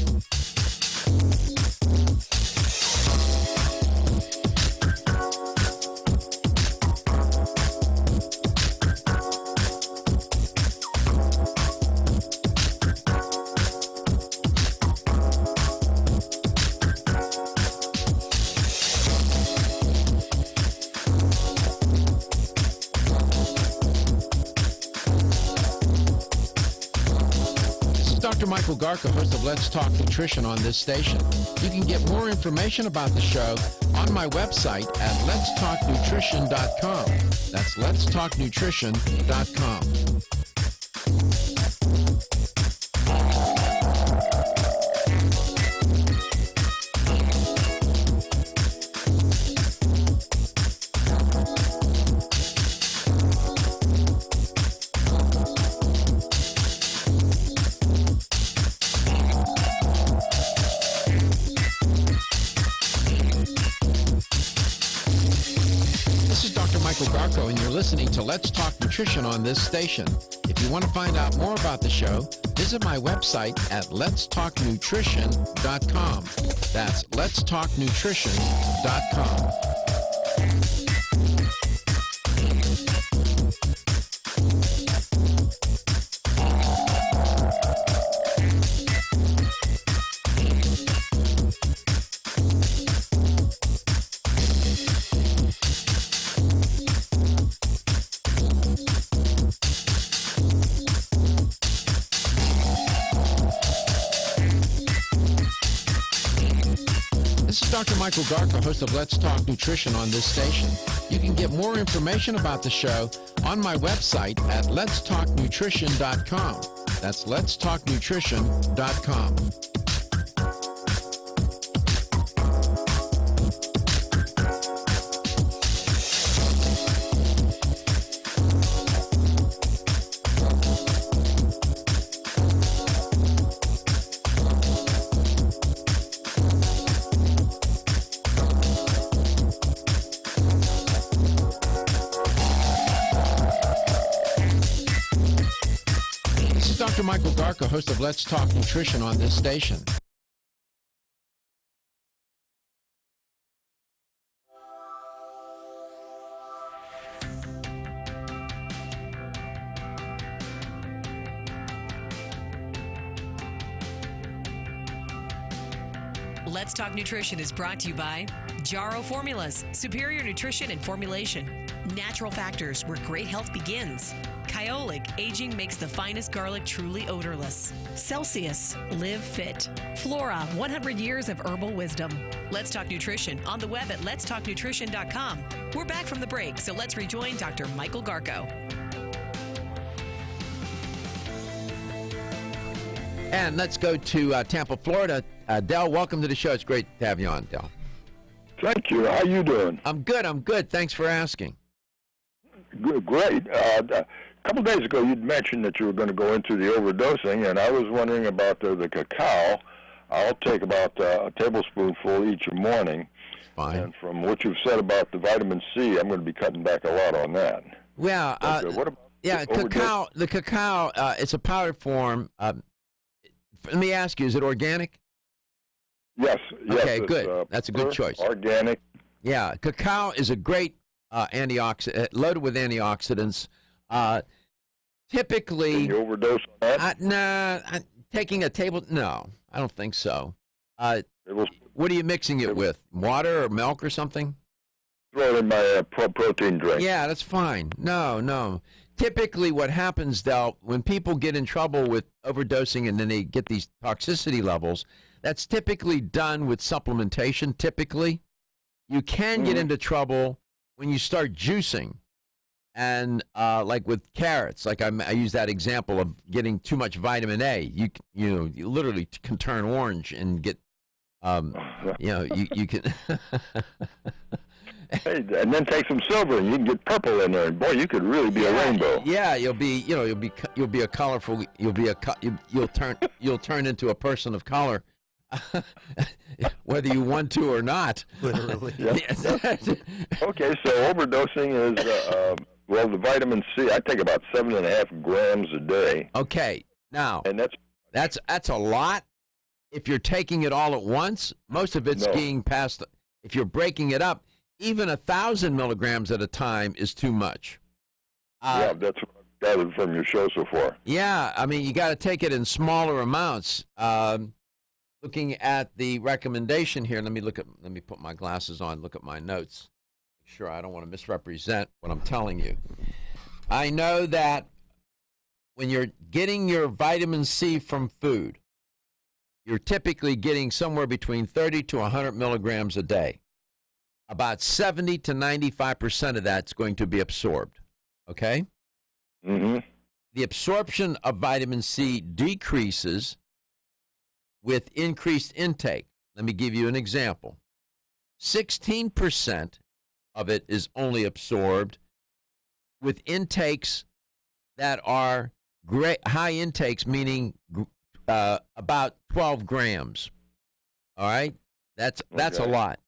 Dr. Michael Garko, host of Let's Talk Nutrition on this station. You can get more information about the show on my website at letstalknutrition.com. That's letstalknutrition.com. And you're listening to Let's Talk Nutrition on this station. If you want to find out more about the show, visit my website at letstalknutrition.com. That's letstalknutrition.com. Dr. Michael Garko, host of Let's Talk Nutrition on this station. You can get more information about the show on my website at letstalknutrition.com. That's letstalknutrition.com. Dr. Michael Garko, host of Let's Talk Nutrition on this station. Let's Talk Nutrition is brought to you by Jarrow Formulas, superior nutrition and formulation. Natural Factors, where great health begins. Kyolic, aging makes the finest garlic truly odorless. Celsius, live fit. Flora, 100 years of herbal wisdom. Let's Talk Nutrition on the web at letstalknutrition.com. We're back from the break, so let's rejoin Dr. Michael Garko. And let's go to Tampa, Florida. Del, welcome to the show. It's great to have you on, Del. Thank you. How you doing? I'm good. Thanks for asking. Good, great. A couple of days ago, you'd mentioned that you were going to go into the overdosing, and I was wondering about the cacao. I'll take about a tablespoonful each morning. Fine. And from what you've said about the vitamin C, I'm going to be cutting back a lot on that. Well, what about cacao? The cacao, it's a powdered form. Let me ask you, is it organic? Yes. Okay, good. That's a good choice. Organic. Yeah, cacao is a great antioxidant, loaded with antioxidants. Typically, can you overdose on that? Taking a table. No, I don't think so. What are you mixing it with? Water or milk or something? Throw it in my protein drink. Yeah, that's fine. No. Typically, what happens, Del, when people get in trouble with overdosing and then they get these toxicity levels, that's typically done with supplementation. Typically, you can get into trouble when you start juicing, and like with carrots, like I use that example of getting too much vitamin A. You literally can turn orange and get, you can. Hey, and then take some silver, and you can get purple in there, and boy, you could really be a rainbow. Yeah, you'll be a colorful. You'll turn into a person of color whether you want to or not. Literally. Yes. Okay, so overdosing is well, the vitamin C. I take about 7.5 grams a day. Okay, now and that's a lot. If you're taking it all at once, most of it's being passed. If you're breaking it up, even 1,000 milligrams at a time is too much. Yeah, that's what I've gathered from your show so far. Yeah, I mean, you got to take it in smaller amounts. Looking at the recommendation here, let me put my glasses on, look at my notes. Make sure I don't want to misrepresent what I'm telling you. I know that when you're getting your vitamin C from food, you're typically getting somewhere between 30 to 100 milligrams a day. About 70 to 95% of that's going to be absorbed. Okay? Mm-hmm. The absorption of vitamin C decreases with increased intake. Let me give you an example. 16% of it is only absorbed with intakes that are high intakes, meaning about 12 grams. All right? That's a lot.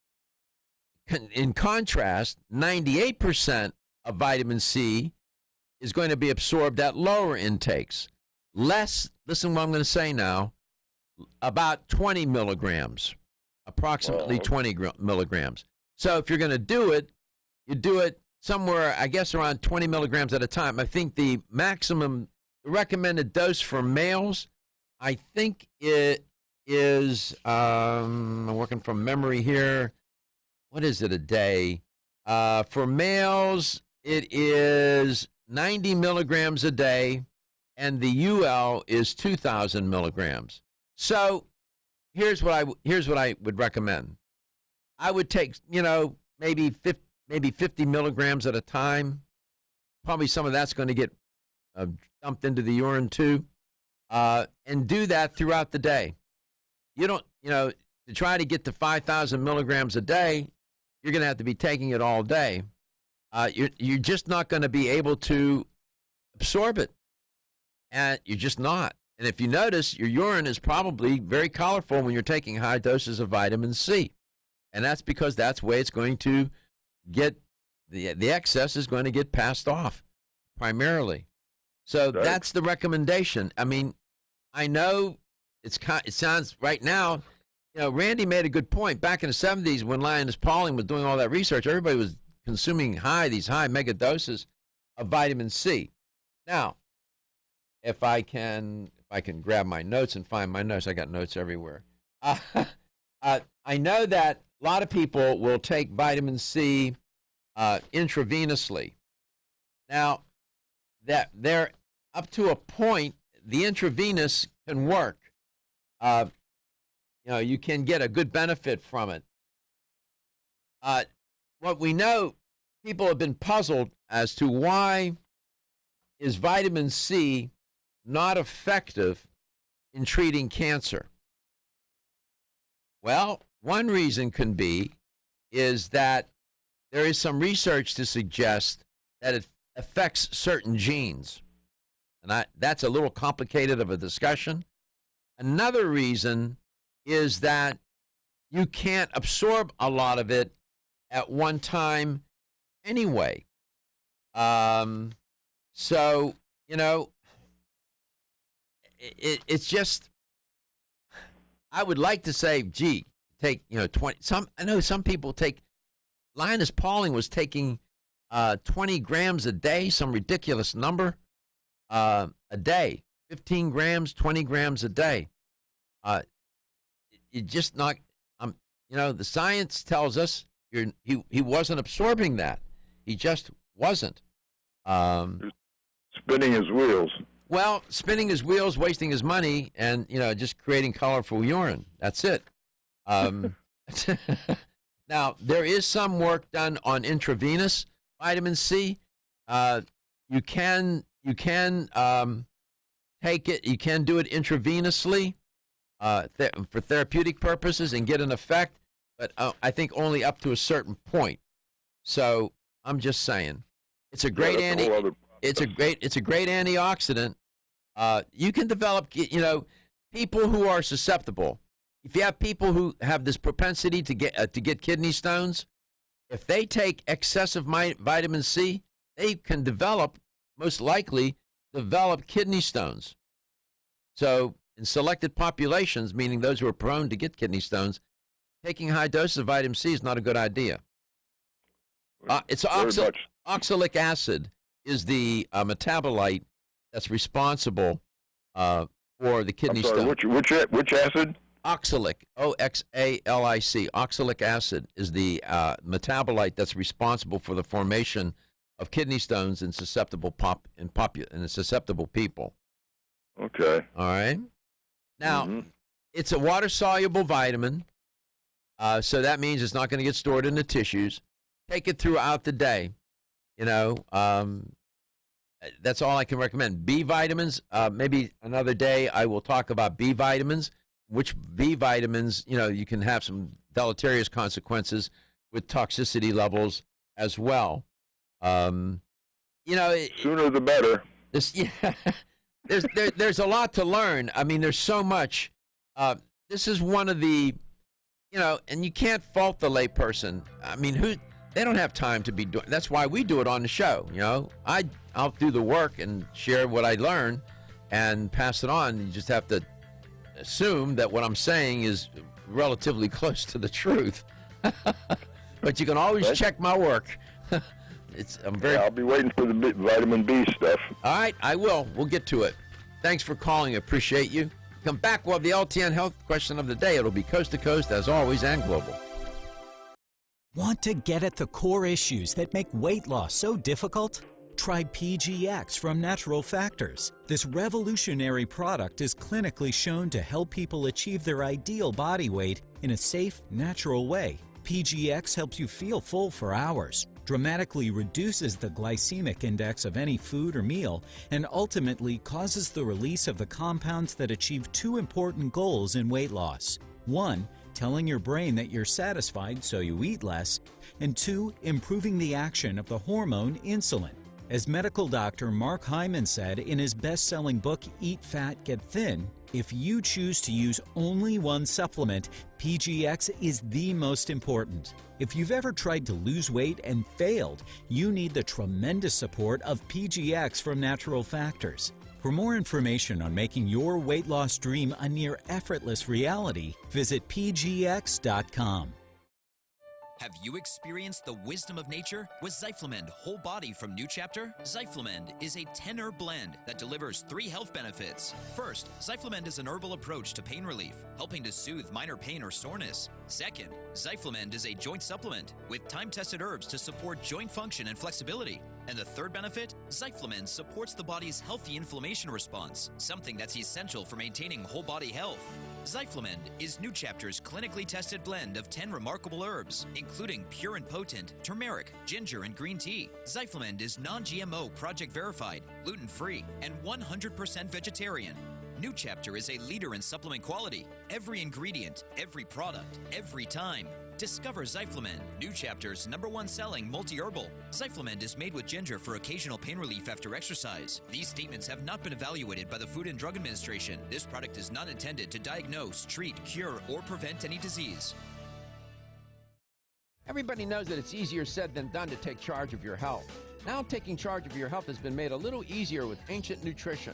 In contrast, 98% of vitamin C is going to be absorbed at lower intakes. Less, listen to what I'm going to say now, about 20 milligrams, approximately 20 milligrams. So if you're going to do it, you do it somewhere, I guess, around 20 milligrams at a time. I think the maximum, the recommended dose for males, I think it is, I'm working from memory here, what is it a day? For males, it is 90 milligrams a day, and the UL is 2,000 milligrams. So here's what I would recommend. I would take, maybe 50 milligrams at a time. Probably some of that's going to get dumped into the urine too, and do that throughout the day. You don't, to try to get to 5,000 milligrams a day, you're going to have to be taking it all day. You're just not going to be able to absorb it, and you're just not. And if you notice, your urine is probably very colorful when you're taking high doses of vitamin C, and that's because that's the way it's going to get the excess is going to get passed off primarily. So that's the recommendation. I mean, I know it sounds right now. Randy made a good point. Back in the 70s, when Linus Pauling was doing all that research, everybody was consuming these high mega doses of vitamin C. Now, if I can grab my notes and find my notes, I got notes everywhere. I know that a lot of people will take vitamin C intravenously. Now, that they're up to a point, the intravenous can work. You can get a good benefit from it. What we know, people have been puzzled as to why is vitamin C not effective in treating cancer. Well, one reason can be is that there is some research to suggest that it affects certain genes. And that's a little complicated of a discussion. Another reason is that you can't absorb a lot of it at one time anyway. So, it's just, I would like to say, gee, take, 20, I know some people take, Linus Pauling was taking 20 grams a day, some ridiculous number a day, 15 grams, 20 grams a day. You just not, the science tells us he wasn't absorbing that. He just wasn't. Spinning his wheels. Well, spinning his wheels, wasting his money, and, just creating colorful urine. That's it. Now, there is some work done on intravenous vitamin C. You can take it. You can do it intravenously for therapeutic purposes and get an effect, but I think only up to a certain point. So I'm just saying, it's a great it's a great antioxidant. You can develop, people who are susceptible. if you have people who have this propensity to get kidney stones, if they take excessive vitamin C, they can most likely develop kidney stones. So in selected populations, meaning those who are prone to get kidney stones, taking high doses of vitamin C is not a good idea. It's oxalic acid is the metabolite that's responsible for the kidney stone. Which acid? Oxalic, OXALIC. Oxalic acid is the metabolite that's responsible for the formation of kidney stones in susceptible people. Okay. All right. Now, it's a water-soluble vitamin, so that means it's not going to get stored in the tissues. Take it throughout the day. That's all I can recommend. B vitamins, maybe another day I will talk about B vitamins, which B vitamins, you can have some deleterious consequences with toxicity levels as well. Sooner the better. There's a lot to learn. I mean, there's so much. This is one of the, and you can't fault the layperson. I mean, they don't have time to be doing. That's why we do it on the show. I'll do the work and share what I learn and pass it on. You just have to assume that what I'm saying is relatively close to the truth. But you can always check my work. I'll be waiting for the vitamin B stuff. All right, I will. We'll get to it. Thanks for calling. I appreciate you. Come back. We'll have the LTN Health question of the day. It'll be coast to coast, as always, and global. Want to get at the core issues that make weight loss so difficult? Try PGX from Natural Factors. This revolutionary product is clinically shown to help people achieve their ideal body weight in a safe, natural way. PGX helps you feel full for hours, dramatically reduces the glycemic index of any food or meal, and ultimately causes the release of the compounds that achieve two important goals in weight loss. 1, telling your brain that you're satisfied so you eat less, and 2, improving the action of the hormone insulin. As medical doctor Mark Hyman said in his best-selling book, Eat Fat, Get Thin, if you choose to use only one supplement, PGX is the most important. If you've ever tried to lose weight and failed, you need the tremendous support of PGX from Natural Factors. For more information on making your weight loss dream a near effortless reality, visit pgx.com. Have you experienced the wisdom of nature with Zyflamend Whole Body from New Chapter? Zyflamend is a 10-herb blend that delivers 3 health benefits. First, Zyflamend is an herbal approach to pain relief, helping to soothe minor pain or soreness. Second, Zyflamend is a joint supplement with time-tested herbs to support joint function and flexibility. And the third benefit, Zyflamend supports the body's healthy inflammation response, something that's essential for maintaining whole body health. Zyflamend is New Chapter's clinically tested blend of 10 remarkable herbs, including pure and potent turmeric, ginger, and green tea. Zyflamend is non-GMO, project verified, gluten-free, and 100% vegetarian. New Chapter is a leader in supplement quality. Every ingredient, every product, every time. Discover Zyflamend, New Chapter's #1 selling multi-herbal. Zyflamend is made with ginger for occasional pain relief after exercise. These statements have not been evaluated by the Food and Drug Administration. This product is not intended to diagnose, treat, cure, or prevent any disease. Everybody knows that it's easier said than done to take charge of your health. Now taking charge of your health has been made a little easier with Ancient Nutrition.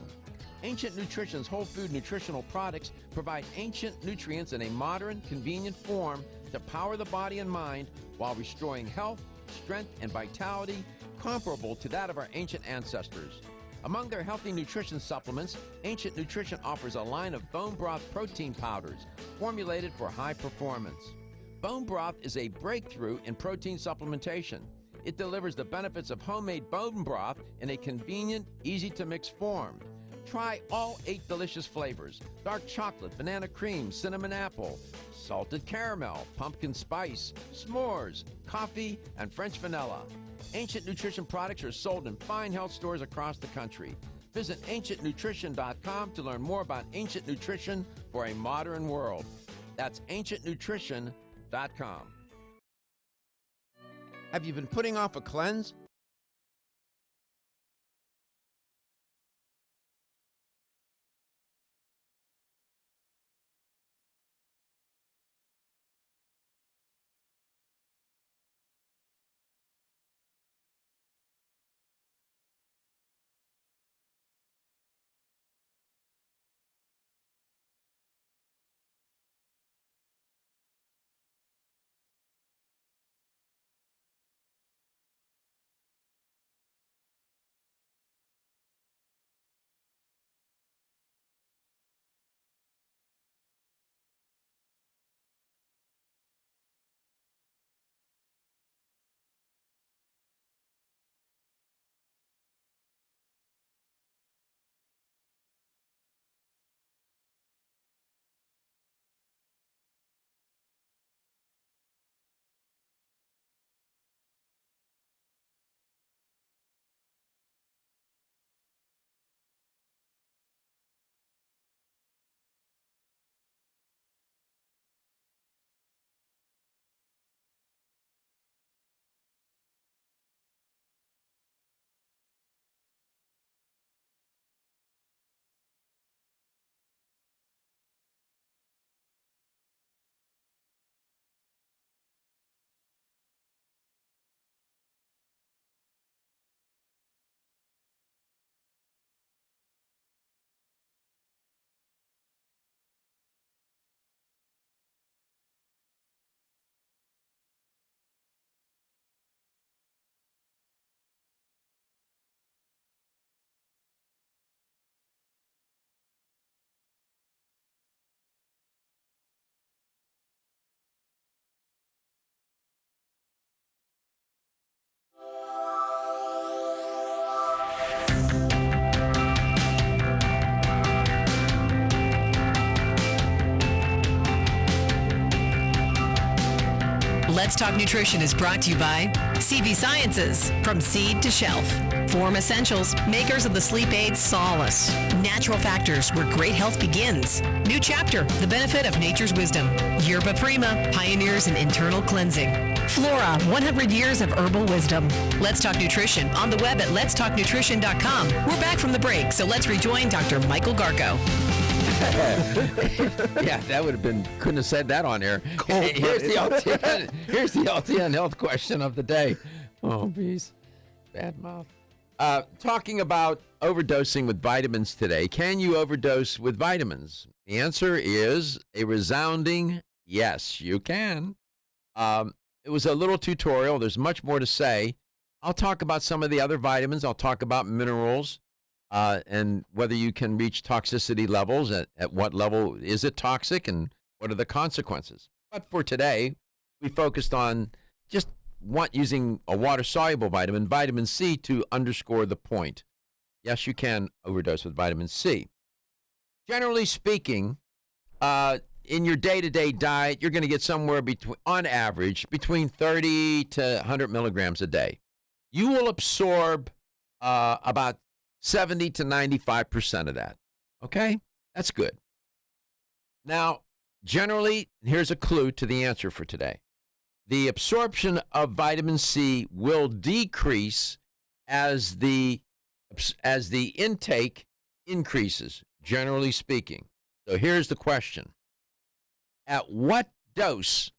Ancient Nutrition's whole food nutritional products provide ancient nutrients in a modern, convenient form to power the body and mind while restoring health, strength, and vitality comparable to that of our ancient ancestors. Among their healthy nutrition supplements, Ancient Nutrition offers a line of bone broth protein powders formulated for high performance. Bone broth is a breakthrough in protein supplementation. It delivers the benefits of homemade bone broth in a convenient, easy-to-mix form. Try all 8 delicious flavors: dark chocolate, banana cream, cinnamon apple, salted caramel, pumpkin spice, s'mores, coffee, and French vanilla. Ancient Nutrition products are sold in fine health stores across the country. Visit ancientnutrition.com to learn more about ancient nutrition for a modern world. That's ancientnutrition.com. Have you been putting off a cleanse? Let's Talk Nutrition is brought to you by CV Sciences, from seed to shelf. Form Essentials, makers of the sleep aid Solace. Natural Factors, where great health begins. New Chapter, the benefit of nature's wisdom. Yerba Prima, pioneers in internal cleansing. Flora, 100 years of herbal wisdom. Let's Talk Nutrition on the web at letstalknutrition.com. We're back from the break, so let's rejoin Dr. Michael Garko. Yeah, that would have been, couldn't have said that on air. Here's the LTN health question of the day. Oh, bees. Bad mouth. Talking about overdosing with vitamins today. Can you overdose with vitamins? The answer is a resounding yes, you can. It was a little tutorial. There's much more to say. I'll talk about some of the other vitamins. I'll talk about minerals. And whether you can reach toxicity levels, at what level is it toxic, and what are the consequences. But for today, we focused on just using a water-soluble vitamin, vitamin C, to underscore the point. Yes, you can overdose with vitamin C. Generally speaking, in your day-to-day diet, you're going to get somewhere between, on average, between 30 to 100 milligrams a day. You will absorb about 70 to 95% of that. Okay? That's good. Now, generally, here's a clue to the answer for today. The absorption of vitamin C will decrease as the intake increases, generally speaking. So here's the question. At what dose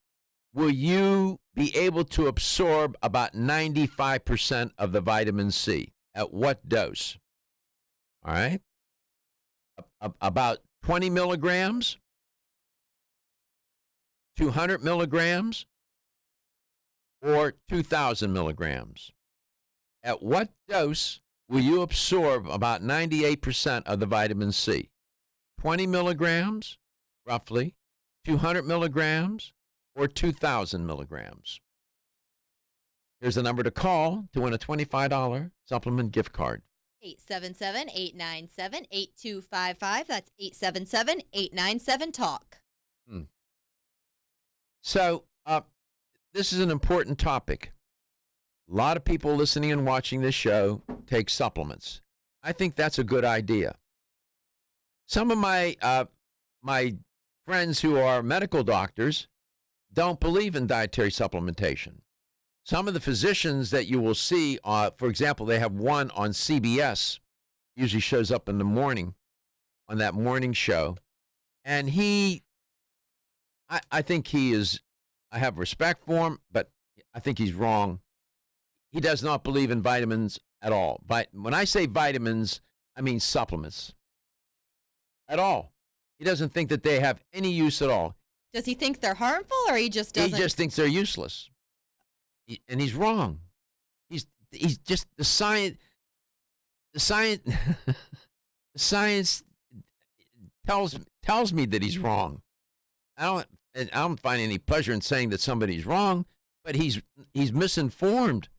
will you be able to absorb about 95% of the vitamin C? At what dose? All right. About 20 milligrams, 200 milligrams, or 2,000 milligrams. At what dose will you absorb about 98% of the vitamin C? 20 milligrams, roughly, 200 milligrams, or 2,000 milligrams. Here's the number to call to win a $25 supplement gift card. 877-897-8255. That's 877-897-TALK. So this is an important topic. A lot of people listening and watching this show take supplements. I think that's a good idea. Some of my friends who are medical doctors don't believe in dietary supplementation. Some of the physicians that you will see, for example, they have one on CBS, usually shows up in the morning, on that morning show. And I think he is, I have respect for him, but I think he's wrong. He does not believe in vitamins at all. When I say vitamins, I mean supplements. At all. He doesn't think that they have any use at all. Does he think they're harmful, or he just doesn't? He just thinks they're useless. And he's wrong. He's just the science. The science tells me that he's wrong. I don't find any pleasure in saying that somebody's wrong, but he's misinformed.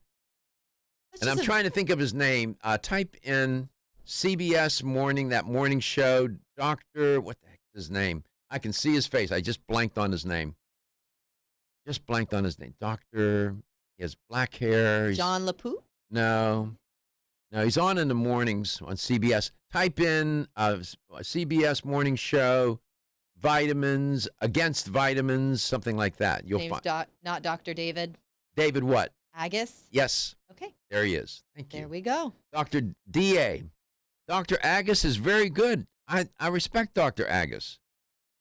And I'm trying to think of his name. Type in CBS Morning, that morning show, Dr. What the heck is his name? I can see his face. I just blanked on his name. Doctor. He has black hair. John LaPoux? No, he's on in the mornings on CBS. Type in CBS morning show, vitamins, against vitamins, something like that. You'll find. Not Dr. David. David what? Agus? Yes. Okay. There he is. Thank you. There we go. Dr. D.A. Dr. Agus is very good. I respect Dr. Agus.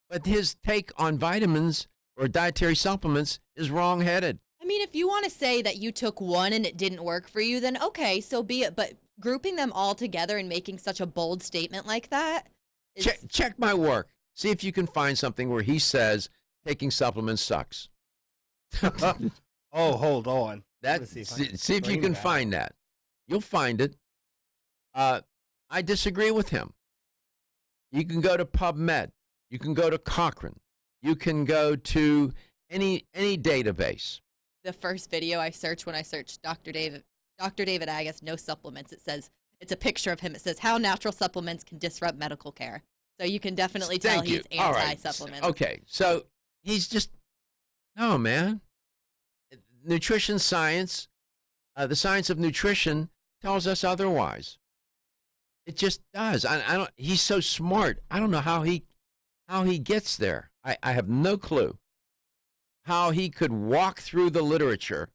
But his take on vitamins or dietary supplements is wrong-headed. I mean, if you want to say that you took one and it didn't work for you, then okay, so be it. But grouping them all together and making such a bold statement like that is... Check my work. See if you can find something where he says taking supplements sucks. Oh, hold on. See if you can find that. You'll find it. I disagree with him. You can go to PubMed. You can go to Cochrane. You can go to any database. The first video I searched when I searched Dr. David Agus, no supplements, it says, it's a picture of him. It says how natural supplements can disrupt medical care. So you can definitely tell he's anti-supplements. Okay, so he's just, no, man. nutrition science, the science of nutrition, tells us otherwise. It just does. I don't. He's so smart. I don't know how he gets there. I have no clue how he could walk through the literature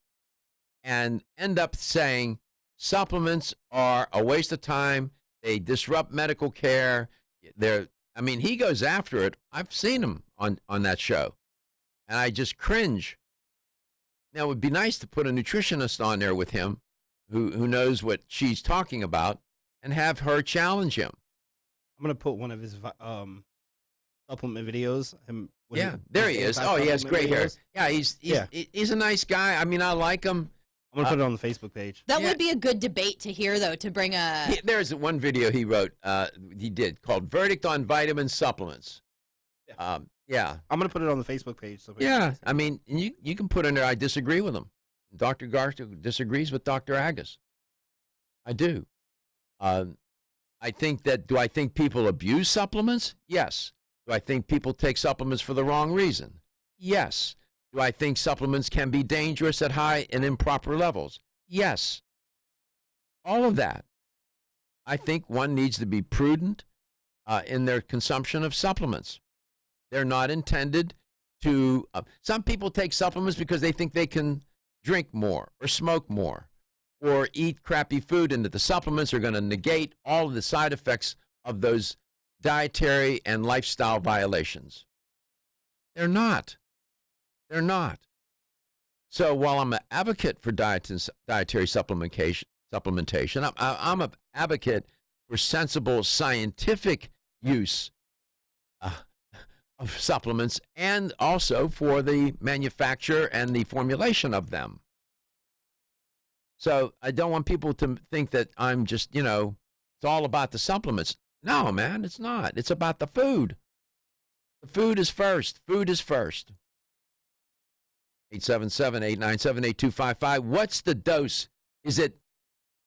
and end up saying supplements are a waste of time. They disrupt medical care. He goes after it. I've seen him on that show, and I just cringe. Now, it would be nice to put a nutritionist on there with him who knows what she's talking about and have her challenge him. I'm going to put one of his supplement videos. There he is. Oh, he has great hair. Yeah, he's a nice guy. I mean, I like him. I'm going to put it on the Facebook page. That would be a good debate to hear, though, to bring a... There's one video he wrote, called Verdict on Vitamin Supplements. Yeah. I'm going to put it on the Facebook page. So I mean, you can put in there, I disagree with him. Dr. Garza disagrees with Dr. Agus. I do. Do I think people abuse supplements? Yes. Do I think people take supplements for the wrong reason? Yes. Do I think supplements can be dangerous at high and improper levels? Yes. All of that. I think one needs to be prudent in their consumption of supplements. They're not intended to... some people take supplements because they think they can drink more or smoke more or eat crappy food, and that the supplements are going to negate all of the side effects of those dietary and lifestyle violations. They're not. They're not. So while I'm an advocate for dietary supplementation, I'm an advocate for sensible scientific use of supplements, and also for the manufacture and the formulation of them. So I don't want people to think that I'm just, it's all about the supplements. No, man, it's not. It's about the food. The food is first. Food is first. 877-897-8255. What's the dose? Is it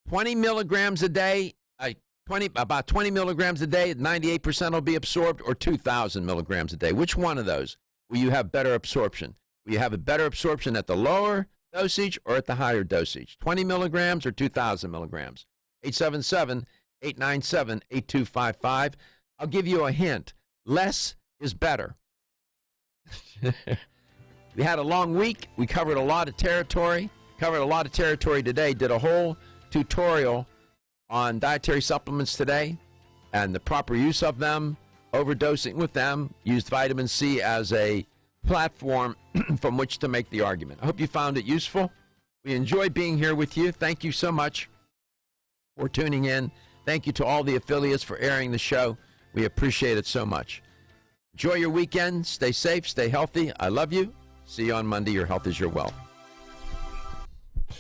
20 milligrams a day? About 20 milligrams a day, 98% will be absorbed, or 2,000 milligrams a day? Which one of those will you have better absorption? Will you have a better absorption at the lower dosage or at the higher dosage? 20 milligrams or 2,000 milligrams? 877-897-8255. I'll give you a hint. Less is better. We had a long week. We covered a lot of territory. Today. Did a whole tutorial on dietary supplements today and the proper use of them, overdosing with them, used vitamin C as a platform from which to make the argument. I hope you found it useful. We enjoy being here with you. Thank you so much for tuning in. Thank you to all the affiliates for airing the show. We appreciate it so much. Enjoy your weekend. Stay safe. Stay healthy. I love you. See you on Monday. Your health is your wealth.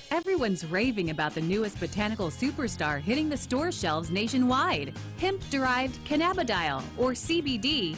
Everyone's raving about the newest botanical superstar hitting the store shelves nationwide. Hemp-derived cannabidiol, or CBD,